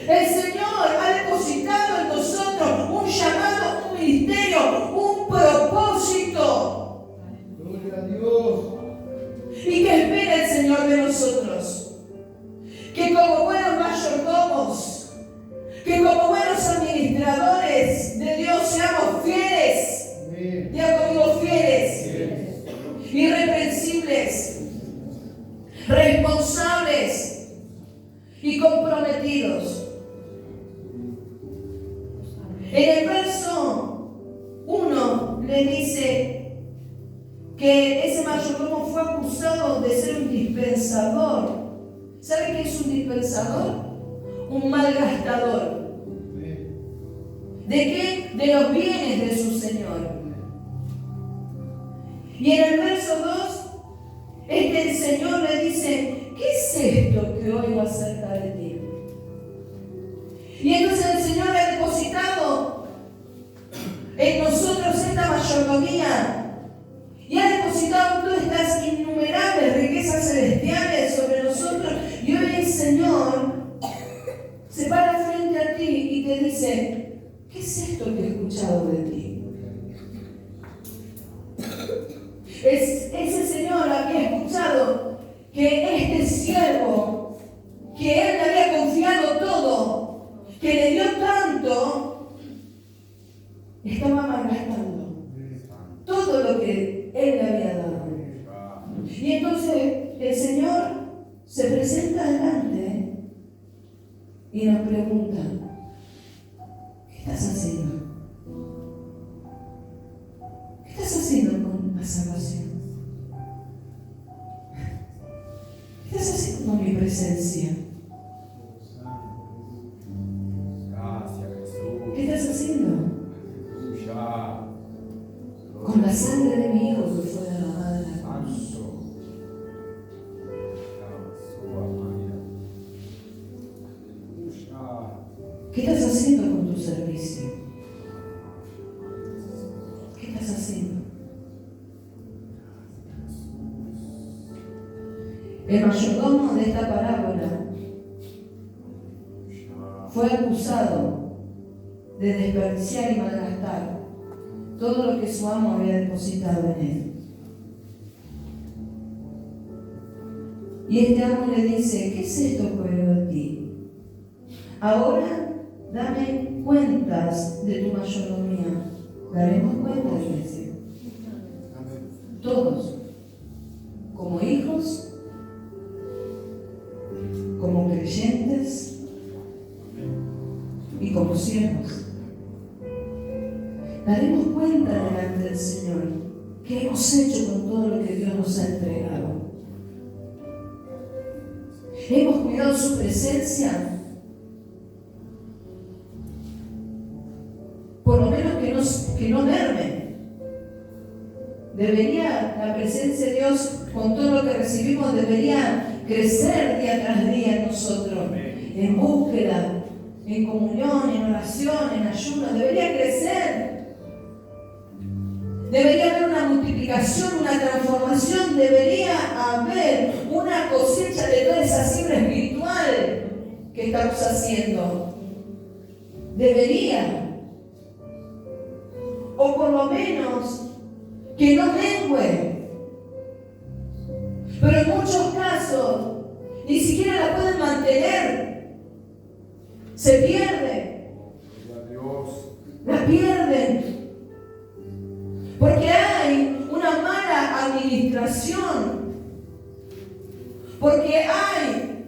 El Señor ha depositado en nosotros un llamado, un ministerio, un propósito. Gloria a Dios. ¿Y qué espera el Señor de nosotros? Que como buenos mayordomos, que como buenos administradores de Dios seamos fieles. Diga conmigo, fieles, irreprensibles, responsables y comprometidos. En el verso 1 le dice que ese mayordomo fue acusado de ser un dispensador. ¿Sabe qué es un dispensador? Un malgastador. ¿De qué? De los bienes de su Señor. Y en el verso 2, el Señor le dice: ¿qué es esto que oigo acerca de ti? Y entonces el Señor ha depositado en nosotros esta mayordomía. Y ha depositado todas estas innumerables riquezas celestiales sobre nosotros. Y hoy el Señor se para frente a ti y te dice: ¿qué es esto que he escuchado de ti? Ese Señor había escuchado que este siervo, que Él le había confiado todo, que le dio tanto, estaba malgastando todo lo que Él le había dado. Y entonces el Señor se presenta delante y nos pregunta: ¿qué estás haciendo? ¿Qué estás haciendo con la salvación? ¿Qué estás haciendo con mi presencia? Gracias, Jesús. ¿Qué estás haciendo Aleluya. con la sangre de mi Hijo que fue derramada en la cruz? ¿Qué estás haciendo con tu servicio? ¿Qué estás haciendo? El mayordomo de esta parábola fue acusado de desperdiciar y malgastar todo lo que su amo había depositado en él. Y este amo le dice: ¿qué es esto que oigo de ti? Ahora dame cuentas de tu mayordomía. Daremos cuentas, iglesia. Todos, como hijos, como creyentes y como siervos. Daremos cuenta delante del Señor qué hemos hecho con todo lo que Dios nos ha entregado. Hemos cuidado su presencia. Por lo menos que no merme. Debería la presencia de Dios, con todo lo que recibimos, debería crecer día tras día en nosotros, en búsqueda, en comunión, en oración, en ayuno. Debería crecer. Debería haber una multiplicación, una transformación. Debería haber una cosecha de toda esa siembra espiritual que estamos haciendo. debería, o por lo menos que no mengue. Pero en muchos casos ni siquiera la pueden mantener, se pierde, la pierden, porque hay una mala administración, porque hay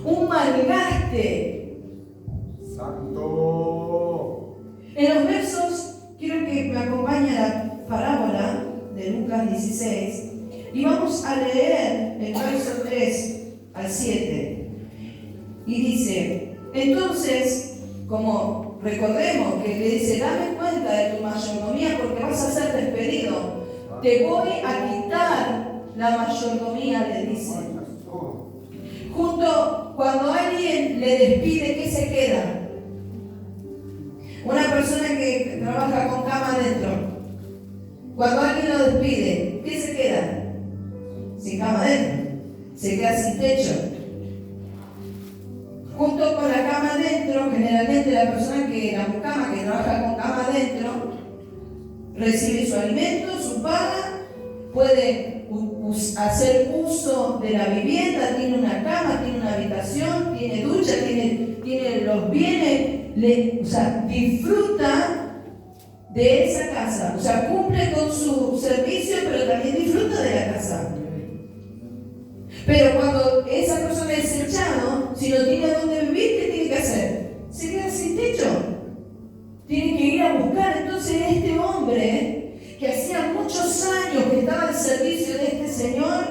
un malgaste. Santo. En los versos, quiero que me acompañe a la parábola de Lucas 16 y vamos a leer el verso 3 al 7. Y dice, entonces, como recordemos que le dice, dame cuenta de tu mayordomía porque vas a ser despedido. Te voy a quitar la mayordomía, le dice. Junto, cuando alguien le despide, ¿qué se queda? Una persona que trabaja con cama adentro. Cuando alguien lo despide, ¿qué se queda? Sin cama adentro. Se queda sin techo. Junto con la cama adentro, generalmente la mucama que trabaja con cama adentro recibe su alimento, su paga, puede hacer uso de la vivienda, tiene una cama, tiene una habitación, tiene ducha, tiene los bienes, disfruta de esa casa, cumple con su servicio, pero también disfruta de la casa. Pero cuando esa persona es echado, si no tiene dónde vivir, ¿qué tiene que hacer? Se queda sin techo. Tiene que ir a buscar. Entonces este hombre, que hacía muchos años que estaba al servicio de este señor,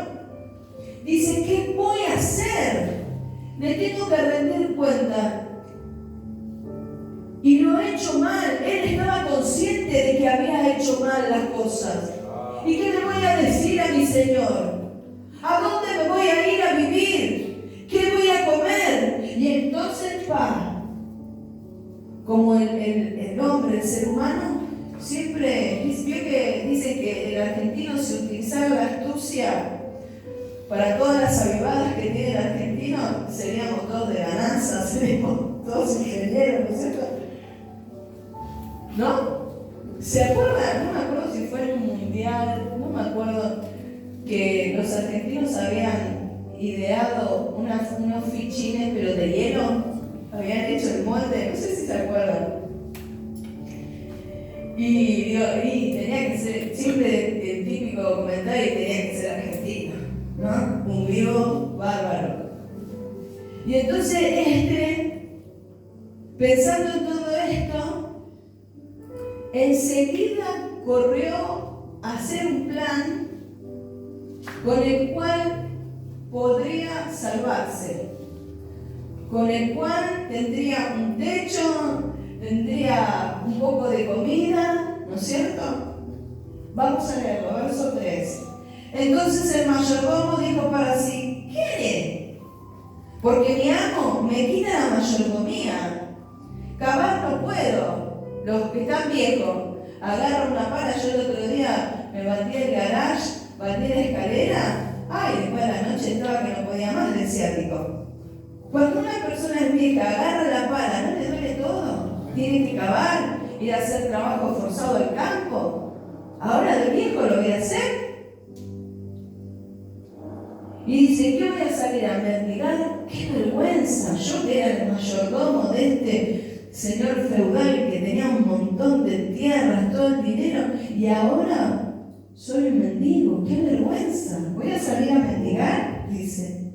dice, ¿qué voy a hacer? Le tengo que rendir cuenta. Y lo he hecho mal. Él estaba consciente de que había hecho mal las cosas. ¿Y qué le voy a decir a mi Señor? ¿A dónde me voy a ir a vivir? ¿Qué voy a comer? Y entonces, como el hombre, el ser humano, siempre, vio que dicen que el argentino se utilizaba la astucia para todas las avivadas que tiene el argentino, seríamos todos de gananza, seríamos todos ingenieros, ¿no es cierto? ¿No? ¿Se acuerdan? No me acuerdo si fue en un mundial, no me acuerdo, que los argentinos habían ideado unos fichines, pero de hielo, habían hecho el molde, no sé si se acuerdan. Y tenía que ser, siempre el típico comentario, tenía que ser argentino, ¿no? Un vivo bárbaro. Y entonces pensando en todo esto, enseguida corrió a hacer un plan con el cual podría salvarse, con el cual tendría un techo, tendría un poco de comida, ¿no es cierto? Vamos a leerlo, verso 3. Entonces el mayordomo dijo para sí, ¿qué haré? Porque mi amo me quita la mayordomía. Cavar no puedo. Los que están viejos agarran una pala. Yo el otro día me batí el garage, batí la escalera. Ay, después de la noche estaba que no podía más del ciático. Cuando una persona es vieja, agarra la pala, ¿no le duele todo? Tiene que cavar, ir a hacer trabajo forzado al campo. Ahora de viejo lo voy a hacer. Y dice, ¿qué voy a salir a mendigar? ¡Qué vergüenza! Yo que era el mayordomo de este señor feudal que tenía un montón de tierras, todo el dinero, y ahora soy un mendigo. ¡Qué vergüenza! ¿Voy a salir a mendigar? Dice.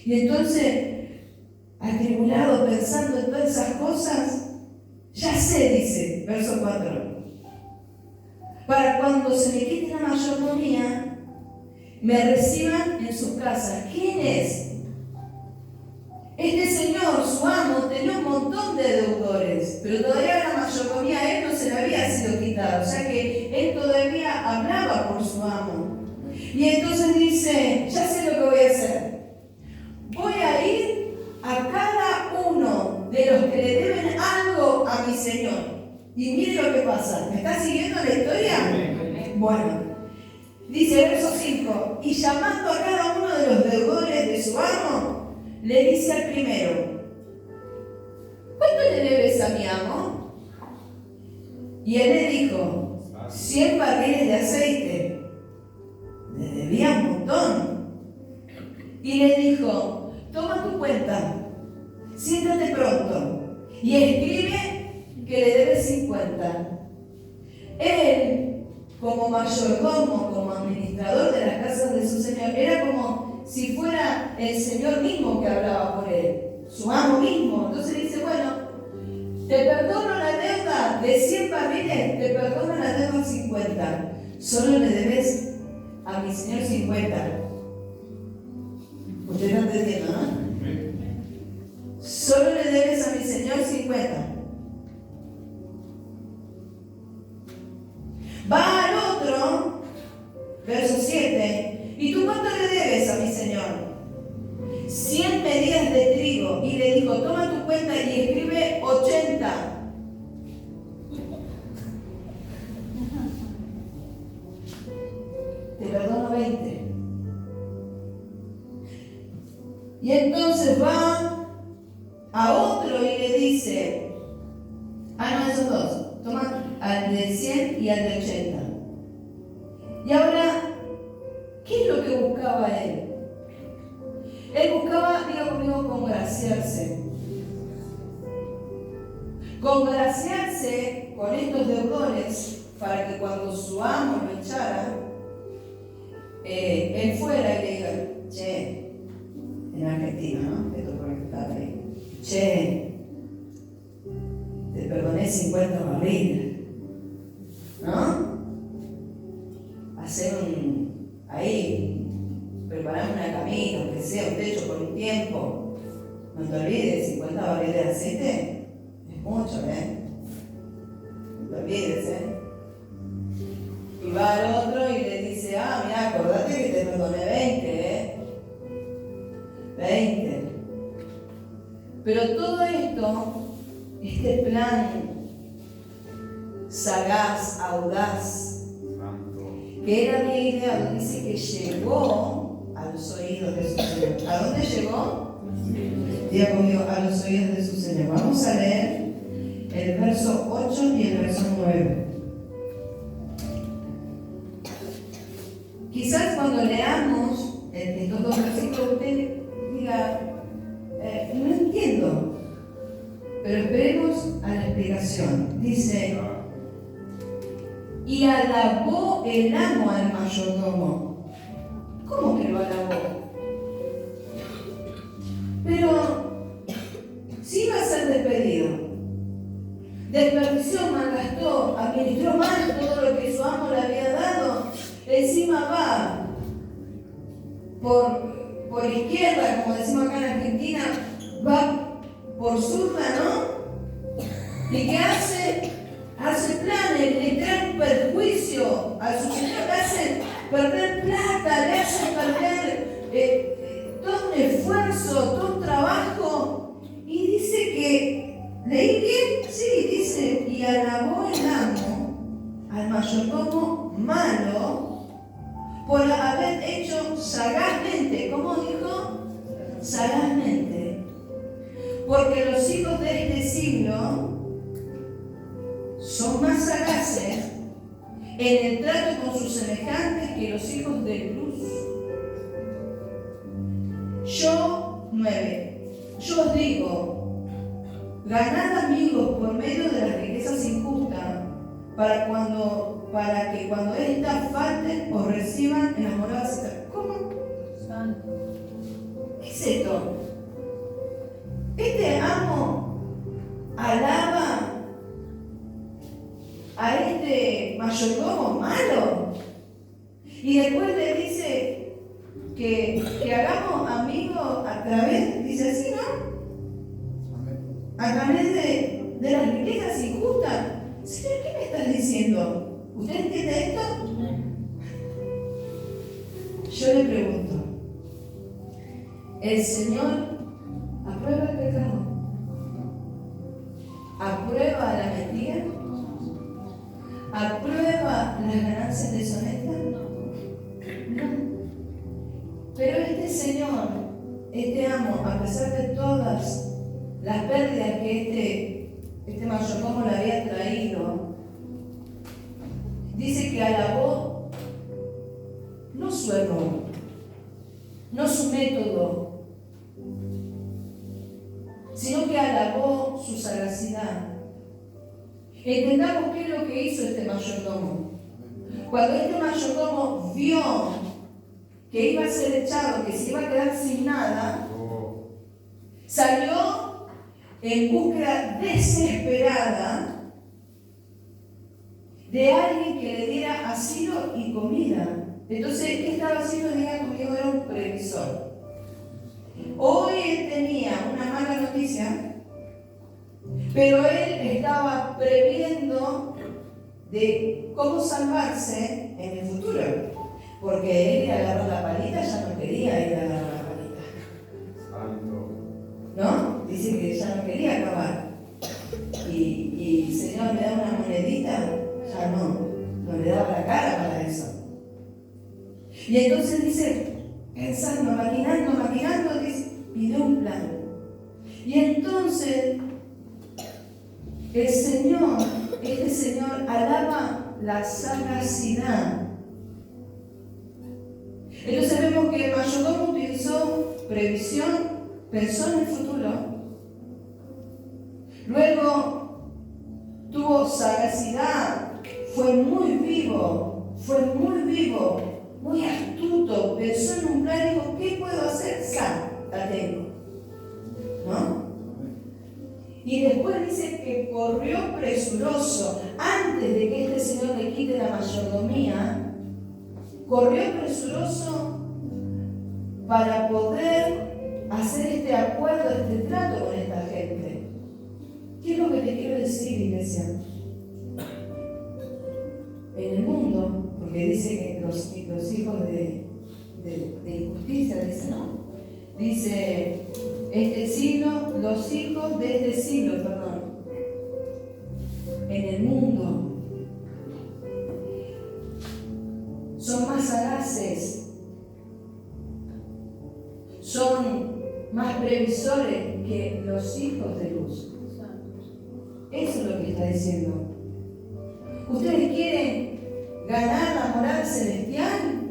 Y entonces, atribulado, pensando en todas esas cosas, ya sé, dice, verso 4, para cuando se me quite la mayordomía, me reciban en sus casas. ¿Quién es? Este señor, su amo, tenía un montón de deudores, pero todavía la mayordomía a él no se le había sido quitada, o sea que él todavía hablaba por su amo. Y entonces dice, ya sé lo que voy a hacer. Voy a ir a cada uno de los que le deben algo a mi señor. Y mire lo que pasa. ¿Me está siguiendo la historia? Bueno. Dice verso 5, y llamando a cada uno de los deudores de su amo, le dice al primero, ¿cuánto ¿cuánto le debes a mi amo? Y él le dijo, 100 barriles de aceite. Le debía un montón. Y le dijo, toma tu cuenta, siéntate pronto y escribe que le debes 50. Él, como mayordomo, como administrador de las casas de su señor, era como si fuera el señor mismo que hablaba por él, su amo mismo. Entonces dice, bueno, te perdono la deuda de 100 barriles, te perdono la deuda de 50. Solo le debes a mi señor 50. Usted está entendiendo, ¿no? Solo le debes a mi señor 50. Va al otro, verso 7. ¿Y tú cuánto le debes a mi señor? 100 medidas de trigo. Y le dijo, toma tu cuenta y escribe 80. Te perdono 20. Y entonces va a otro y le dice, no, esos dos, toma al de 100 y al de 80. Y ahora, ¿qué es lo que buscaba él? Él buscaba, diga conmigo, congraciarse. Congraciarse con estos deudores para que cuando su amo lo echara, él fuera y le diga, che, en Argentina, ¿no? Esto por estar ahí. Che, te perdoné 50 barriles, ¿no? Hacer preparar una camita, aunque sea un techo por un tiempo. No te olvides, 50 barriles de aceite es mucho, No te olvides, Y va al otro y le dice, mira, acordate que te perdoné 20, 20. Pero todo esto, este plan sagaz, audaz, que era bien ideado, dice que llegó a los oídos de su Señor. ¿A dónde llegó? Diga conmigo, a los oídos de su Señor. Vamos a leer el verso 8 y el verso 9. Quizás cuando leamos estos dos versículos usted diga, no entiendo, pero esperemos a la explicación. Dice, y alabó el amo al mayordomo. ¿Cómo que lo alabó? Pero si iba a ser despedido, desperdició, malgastó, administró mal todo lo que su amo le había dado, encima va por izquierda, como decimos acá en Argentina, va por zurda, ¿no? ¿Y qué hace? Hace planes, le trae un perjuicio a su señor, le hacen perder plata, le hacen perder todo un esfuerzo, todo un trabajo. Y dice que, ¿leí bien? Sí, dice, y alabó el amo al mayordomo malo por haber hecho sagazmente. ¿Cómo dijo? Sagazmente. Porque los hijos de este siglo son más sagaces en el trato con sus semejantes que los hijos de luz. 9. Yo os digo, ganad amigos por medio de las riquezas injustas, para que cuando éstas falten os reciban en las moradas eternas. ¿Cómo? ¿Qué es esto? Este amo alaba a este mayordomo malo y después le dice que hagamos amigos a través, dice así, ¿no? A través de las riquezas injustas. Señor, ¿qué me estás diciendo? ¿Usted entiende esto? Yo le pregunto, ¿el Señor aprueba el pecado? ¿Aprueba la mentira? ¿Aprueba las ganancias deshonestas? No. Pero este Señor, este amo, a pesar de todas las pérdidas que este mayordomo le había traído, dice que alabó no su error, no su método, sino que alabó su sagacidad. Entendamos qué es lo que hizo este mayordomo. Cuando este mayordomo vio que iba a ser echado, que se iba a quedar sin nada, salió en búsqueda desesperada de alguien que le diera asilo y comida. Entonces, ¿qué estaba haciendo? Diga conmigo, era un previsor. Hoy él tenía una mala noticia, pero él estaba previendo de cómo salvarse en el futuro. Porque él ir a agarrar la palita, ya no quería ir a agarrar la palita. ¿No? Dice que ya no quería acabar. Y Señor, me da una monedita, ya no le daba la cara para eso. Y entonces dice, pensando, maquinando, dice, pidió un plan. Y entonces este Señor alaba la sagacidad. Entonces vemos que el mayordomo utilizó previsión, pensó en el futuro. Luego tuvo sagacidad, fue muy vivo, muy astuto, pensó en un plan y dijo, ¿qué puedo hacer? La tengo. ¿No? Y después dice que corrió presuroso, antes de que este señor le quite la mayordomía, corrió presuroso para poder hacer este acuerdo, este trato con esta gente. ¿Qué es lo que te quiero decir, iglesia? En el mundo, porque dice que los hijos de injusticia, dice, ¿no? Dice, los hijos de este siglo, perdón. En el mundo son más sagaces, son más previsores que los hijos de luz. Eso es lo que está diciendo. ¿Ustedes quieren ganar la moral celestial?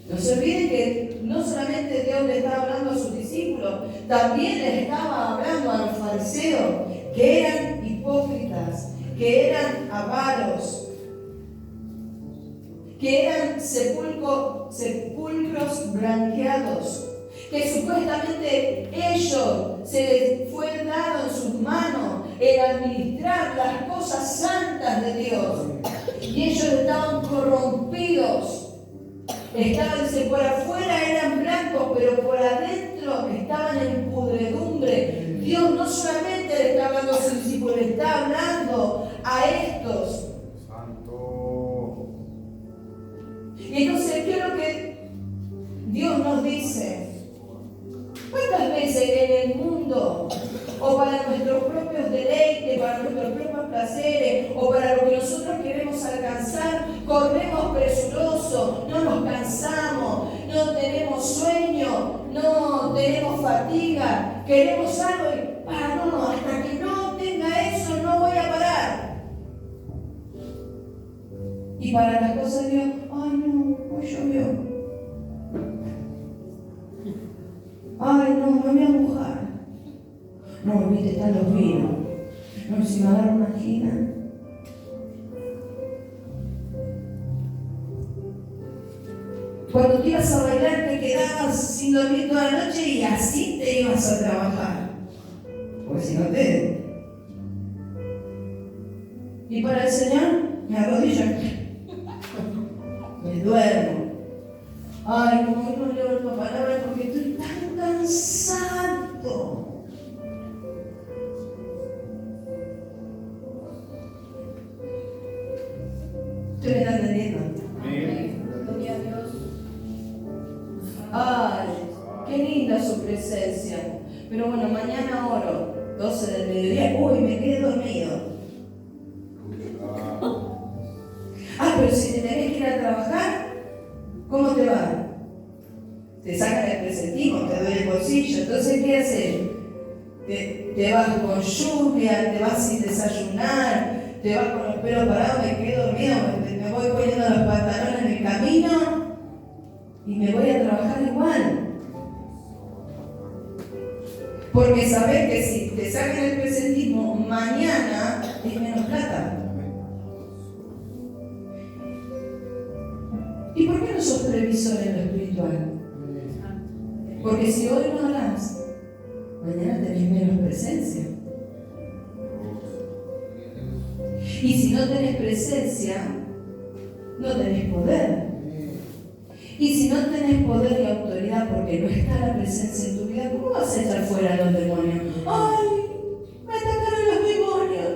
No se olviden que no solamente Dios le estaba hablando a sus discípulos, también les estaba hablando a los fariseos, que eran hipócritas, que eran avaros, que eran sepulcros blanqueados, que supuestamente ellos se les fue dado en sus manos el administrar las cosas santas de Dios, y ellos estaban corrompidos. Por afuera eran blancos, pero por adentro estaban en pudredumbre. Dios no solamente le está hablando a sus discípulos, le está hablando a estos. Santo. Y entonces, ¿qué es lo que Dios nos dice? ¿Cuántas veces en el mundo, o para nuestros propios deleites, para nuestros propios placeres, o para lo que nosotros queremos alcanzar, corremos presurosos, no nos cansamos, no tenemos sueño, no tenemos fatiga, queremos algo y no, hasta que no tenga eso no voy a parar? Y para las cosas de Dios, ay no, hoy llovió. Ay, no me voy a mojar. No, viste, están los vinos. No, si me agarro una angina. Cuando te ibas a bailar te quedabas sin dormir toda la noche y así te ibas a trabajar. Porque si no te... Y para el Señor, me arrodillo. Me duermo. Ay, no leo la palabra porque estoy tan cansado. ¿Usted me está entendiendo? Gloria a Dios. Ay, qué linda su presencia. Pero bueno, mañana oro, 12 del mediodía. Uy, me quedé dormido. Pero si te tenés que ir a trabajar, ¿cómo te va? Te sacan el presentismo, te duele el bolsillo. Entonces, ¿qué haces? te vas con lluvia, te vas sin desayunar, te vas con los pelos parados, me quedo dormido, me voy poniendo los pantalones en el camino y me voy a trabajar igual. Porque sabes que si te sacan el presentismo, mañana es menos plata. ¿Y por qué no sos previsor en lo espiritual? Porque si hoy no orás, mañana tenés menos presencia. Y si no tenés presencia, no tenés poder. Y si no tenés poder y autoridad porque no está la presencia en tu vida, ¿cómo vas a echar fuera a los demonios? ¡Ay! ¡Me atacaron los demonios!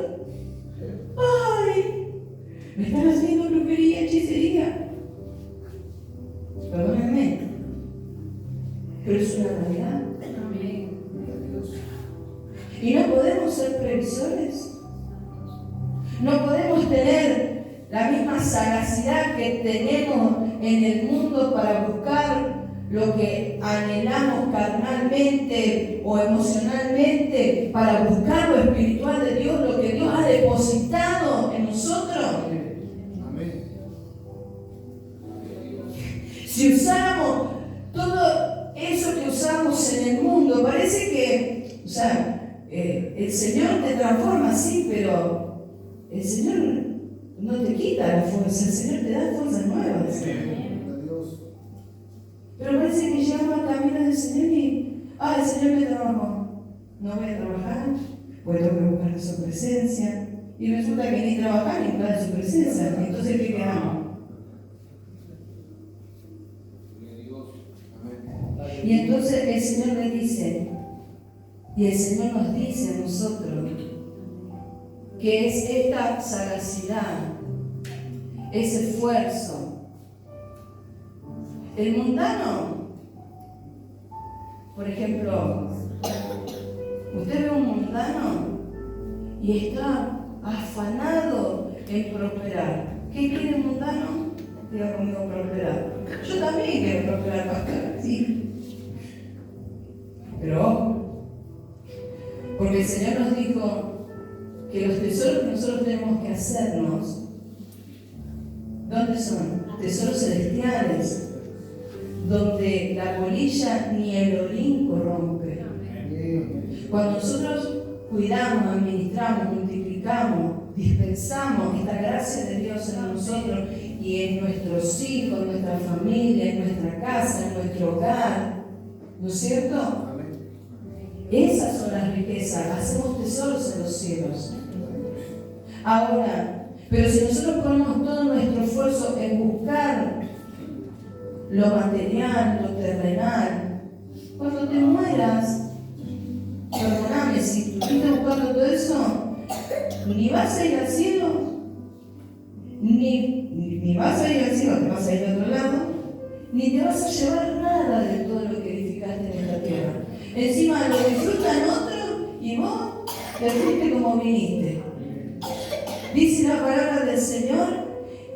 ¡Ay! ¡Me están haciendo brujería, hechicería! Perdónenme, pero es una realidad. Y no podemos ser previsores. No podemos tener la misma sagacidad que tenemos en el mundo para buscar lo que anhelamos carnalmente o emocionalmente, para buscar lo espiritual de Dios, lo que Dios ha depositado en nosotros. Amén. Si usamos todo eso que usamos en el mundo, parece que, el Señor te transforma, sí, pero el Señor no te quita la fuerza, el Señor te da fuerzas nuevas. Pero parece que llegamos al camino del Señor y, el Señor me trabajó. No voy a trabajar, pues tengo que buscar su presencia. Y resulta que ni trabajar ni buscar su presencia. Entonces, ¿qué quedamos? Y entonces el Señor le dice, y el Señor nos dice a nosotros, que es esta sagacidad, ese esfuerzo. El mundano, por ejemplo, usted ve un mundano y está afanado en prosperar. ¿Qué quiere el mundano? Diga conmigo, prosperar. Yo también quiero prosperar, pastor, sí. Pero ojo, porque el Señor nos dijo que los tesoros que nosotros tenemos que hacernos, ¿dónde son? Tesoros celestiales, donde la polilla ni el orín corrompe. Cuando nosotros cuidamos, administramos, multiplicamos, dispensamos esta gracia de Dios en nosotros y en nuestros hijos, en nuestra familia, en nuestra casa, en nuestro hogar, ¿no es cierto? Esas son las riquezas, hacemos tesoros en los cielos. Ahora, pero si nosotros ponemos todo nuestro esfuerzo en buscar lo material, lo terrenal, cuando te mueras, perdóname, si tú estás buscando todo eso, ni vas a ir al cielo, ni vas a ir al cielo, te vas a ir a otro lado, ni te vas a llevar nada de todo lo que edificaste en esta tierra. Encima lo disfrutan otros y vos te fuiste como viniste. Dice la palabra del Señor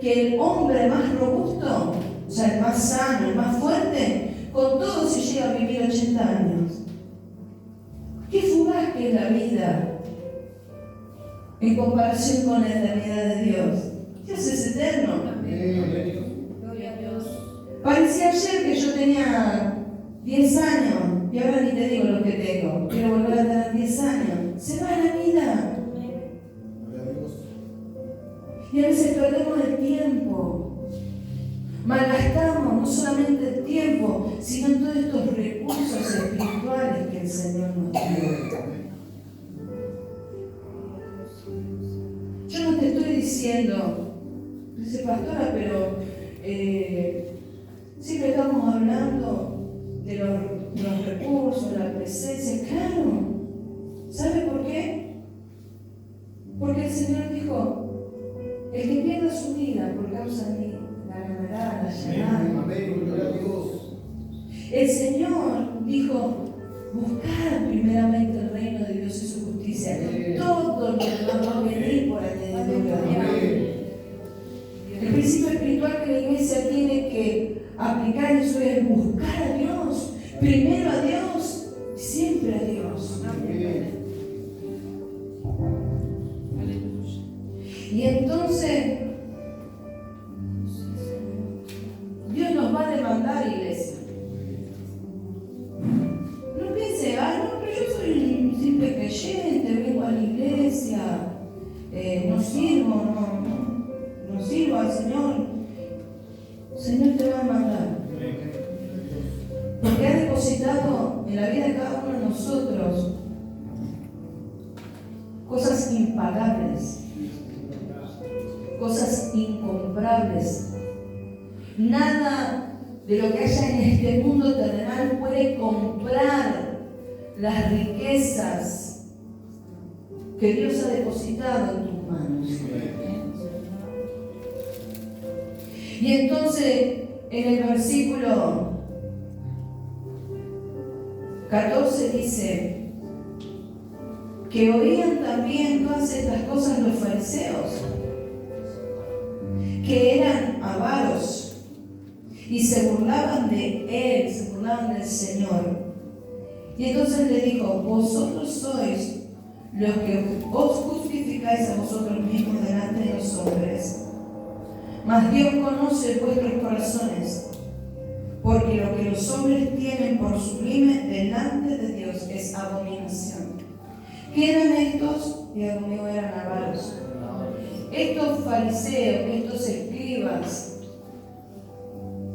que el hombre más robusto, o sea, el más sano, el más fuerte, con todo se llega a vivir 80 años. Qué fugaz que es la vida en comparación con la eternidad de Dios. Dios es eterno. Gloria a Dios. Parecía ayer que yo tenía 10 años y ahora ni te digo lo que tengo. Quiero volver a tener 10 años. Se va la vida. Y a veces perdemos el tiempo. Malgastamos no solamente el tiempo, sino todos estos recursos espirituales que el Señor nos dio. Yo no te estoy diciendo, dice pastora, pero siempre estamos hablando de los recursos, la presencia. Claro. ¿Sabe por qué? Porque el Señor dijo, el que pierda su vida por causa de mí, la ganará, la hallará. El Señor dijo, buscad primeramente el reino de Dios y su justicia. Todo lo que va a venir por añadidura. El principio espiritual que la iglesia tiene que aplicar en su vida es buscar a Dios, primero a Dios, siempre a Dios. espirituales. Nada de lo que haya en este mundo terrenal puede comprar las riquezas que Dios ha depositado en tus manos. Y entonces en el versículo 14 dice que oían también todas estas cosas los fariseos, que eran avaros y se burlaban de él, se burlaban del Señor. Y entonces le dijo: vosotros sois los que os justificáis a vosotros mismos delante de los hombres, mas Dios conoce vuestros corazones, porque lo que los hombres tienen por sublime delante de Dios es abominación. ¿Qué eran estos? Dios mío, eran avaros. Estos fariseos, estos escribas,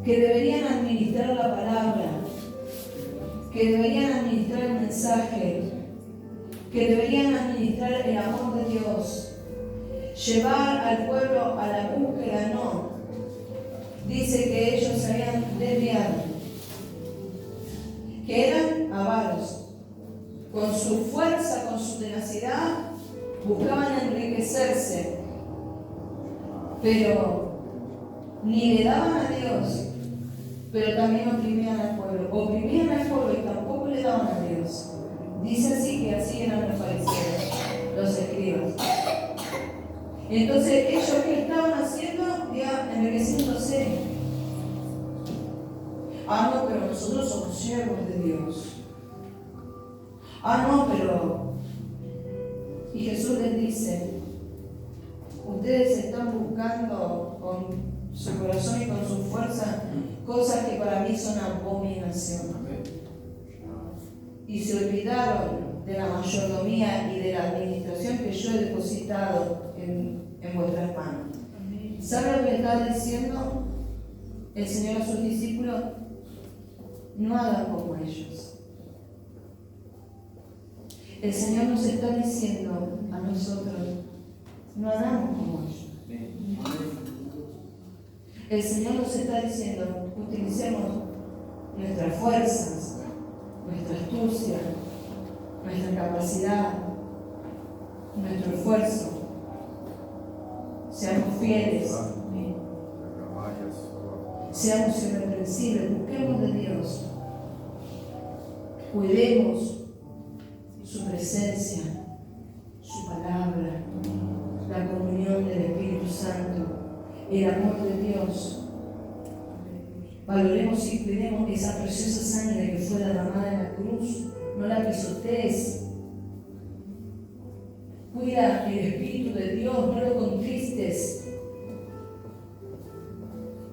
que deberían administrar la palabra, que deberían administrar el mensaje, que deberían administrar el amor de Dios, llevar al pueblo a la búsqueda, no. Dice que ellos se habían desviado, que eran avaros. Con su fuerza, con su tenacidad, buscaban enriquecerse, pero ni le daban a Dios, pero también oprimían al pueblo. Oprimían al pueblo y tampoco le daban a Dios. Dice así que así eran los fariseos, los escribas. Entonces, ¿ellos qué estaban haciendo? Ya enriqueciéndose. Ah, no, pero nosotros somos siervos de Dios. Ah, no, pero... Y Jesús les dice: ustedes están buscando con su corazón y con su fuerza cosas que para mí son abominación. Y se olvidaron de la mayordomía y de la administración que yo he depositado en vuestras manos. ¿Sabe lo que está diciendo el Señor a sus discípulos? No hagan como ellos. El Señor nos está diciendo a nosotros: no hagamos como ellos. El Señor nos está diciendo: utilicemos nuestras fuerzas, nuestra astucia, nuestra capacidad, nuestro esfuerzo. Seamos fieles, seamos irreprensibles, busquemos de Dios, cuidemos su presencia, su palabra, la comunión del Espíritu Santo, el amor de Dios. Valoremos y cuidemos esa preciosa sangre que fue derramada en la cruz. No la pisotees. Cuida el Espíritu de Dios, no lo contristes.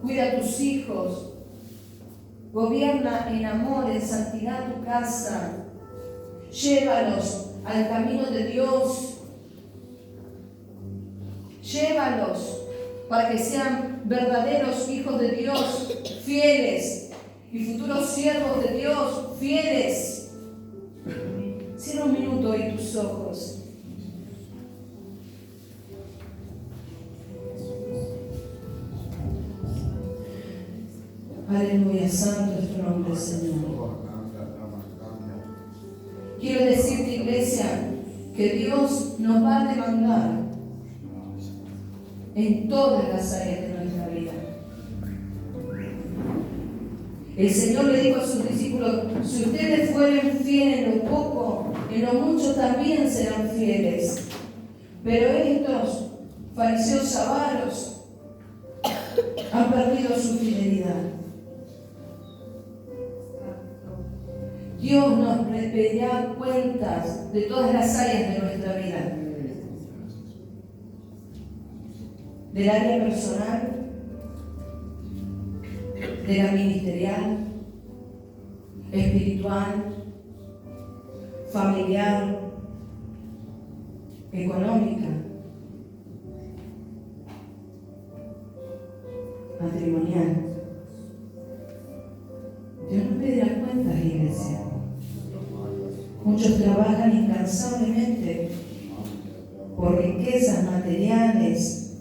Cuida a tus hijos. Gobierna en amor, en santidad tu casa. Llévalos al camino de Dios. Llévalos para que sean verdaderos hijos de Dios, fieles, y futuros siervos de Dios, fieles. Cierra un minuto y tus ojos. Aleluya, santo es tu nombre, Señor. Quiero decirte, iglesia, que Dios nos va a demandar en todas las áreas de nuestra vida. El Señor le dijo a sus discípulos: si ustedes fueren fieles en lo poco, en lo mucho también serán fieles. Pero estos fariseos avaros han perdido su fidelidad. Dios nos pedirá cuentas de todas las áreas de nuestra vida. Del área personal, de la ministerial, espiritual, familiar, económica, matrimonial. Dios nos pedirá cuentas, iglesia. Muchos trabajan incansablemente por riquezas materiales,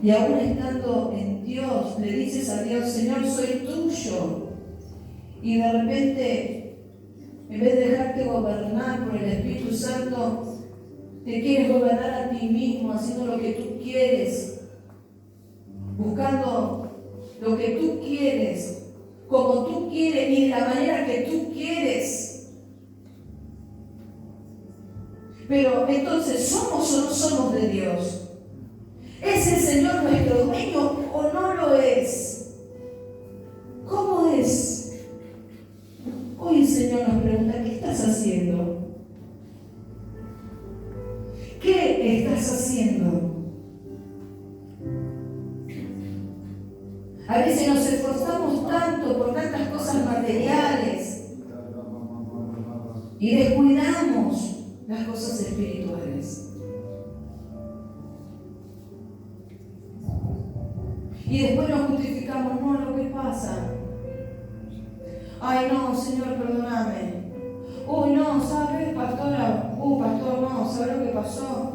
Y aún estando en Dios, le dices a Dios, Señor, soy tuyo. Y de repente, en vez de dejarte gobernar por el Espíritu Santo, te quieres gobernar a ti mismo, haciendo lo que tú quieres, buscando lo que tú quieres, como tú quieres y de la manera que tú quieres. Pero entonces, ¿somos o no somos de Dios? ¿Es el Señor nuestro dueño o no lo es? ¿Cómo es? Hoy el Señor nos pregunta, ¿qué estás haciendo? ¿Qué estás haciendo? A veces nos esforzamos tanto por tantas cosas materiales y descuidamos las cosas espirituales. Y después nos justificamos, no, lo que pasa. Ay, no, Señor, perdóname. Uy, no, ¿sabes, pastora? Pastor, no, ¿sabes lo que pasó?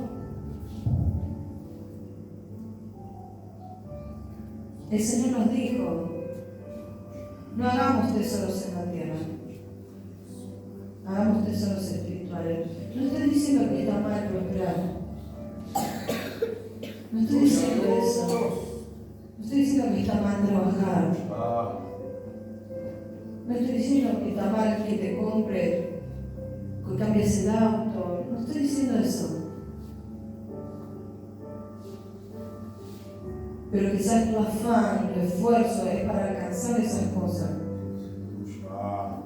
El Señor nos dijo, no hagamos tesoros en la tierra, hagamos tesoros espirituales. No estoy diciendo que está mal prosperar. No estoy diciendo eso. No estoy diciendo que está mal trabajar. No estoy diciendo que está mal que te compre, que cambies el auto. No estoy diciendo eso. Pero quizás tu afán, tu esfuerzo es para alcanzar esas cosas.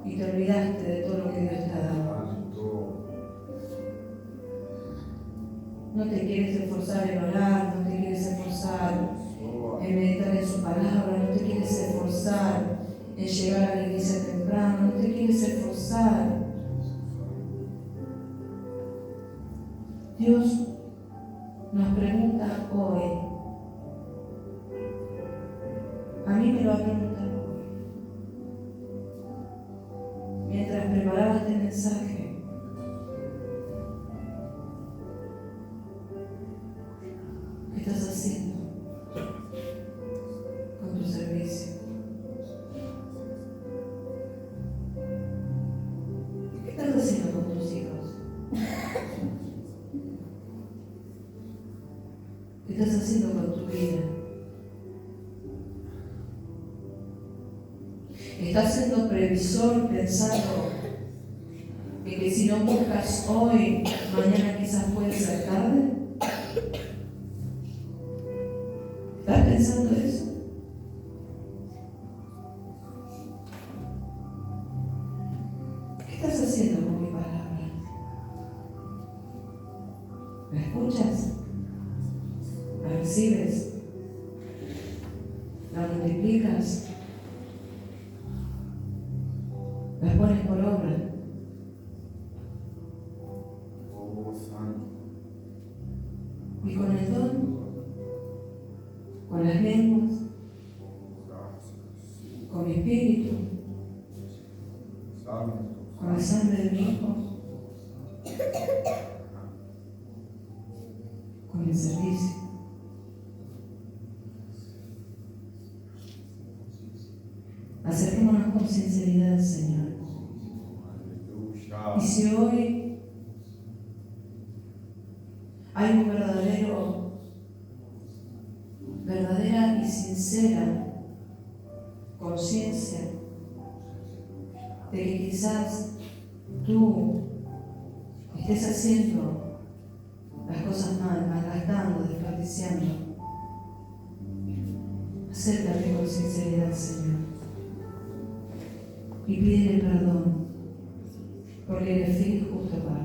Y te olvidaste de todo lo que Dios te ha dado. No te quieres esforzar en orar, no te quieres esforzar en meditar en su palabra, no te quieres esforzar en llegar a la iglesia temprano, no te quieres esforzar. Dios nos pregunta hoy, a mí me lo ha preguntado hoy, mientras preparaba este mensaje. ¿Qué estás haciendo con tu servicio? ¿Qué estás haciendo con tus hijos? ¿Qué estás haciendo con tu vida? ¿Estás siendo previsor pensando que si no buscas hoy, mañana quizás puede ser tarde? ¿Estás pensando eso? ¿Qué estás haciendo con mi palabra? ¿La escuchas? ¿La recibes? ¿La multiplicas? ¿La pones por obra? Y con el don, con las lenguas, con mi espíritu, con la sangre de mi Hijo, con el servicio. Acerquémonos con sinceridad, Señor. Y si hoy hay un verdadera y sincera conciencia de que quizás tú estés haciendo las cosas mal, malgastando, desperdiciando, acércate con sinceridad, Señor, y pídele perdón, porque eres fiel y justo para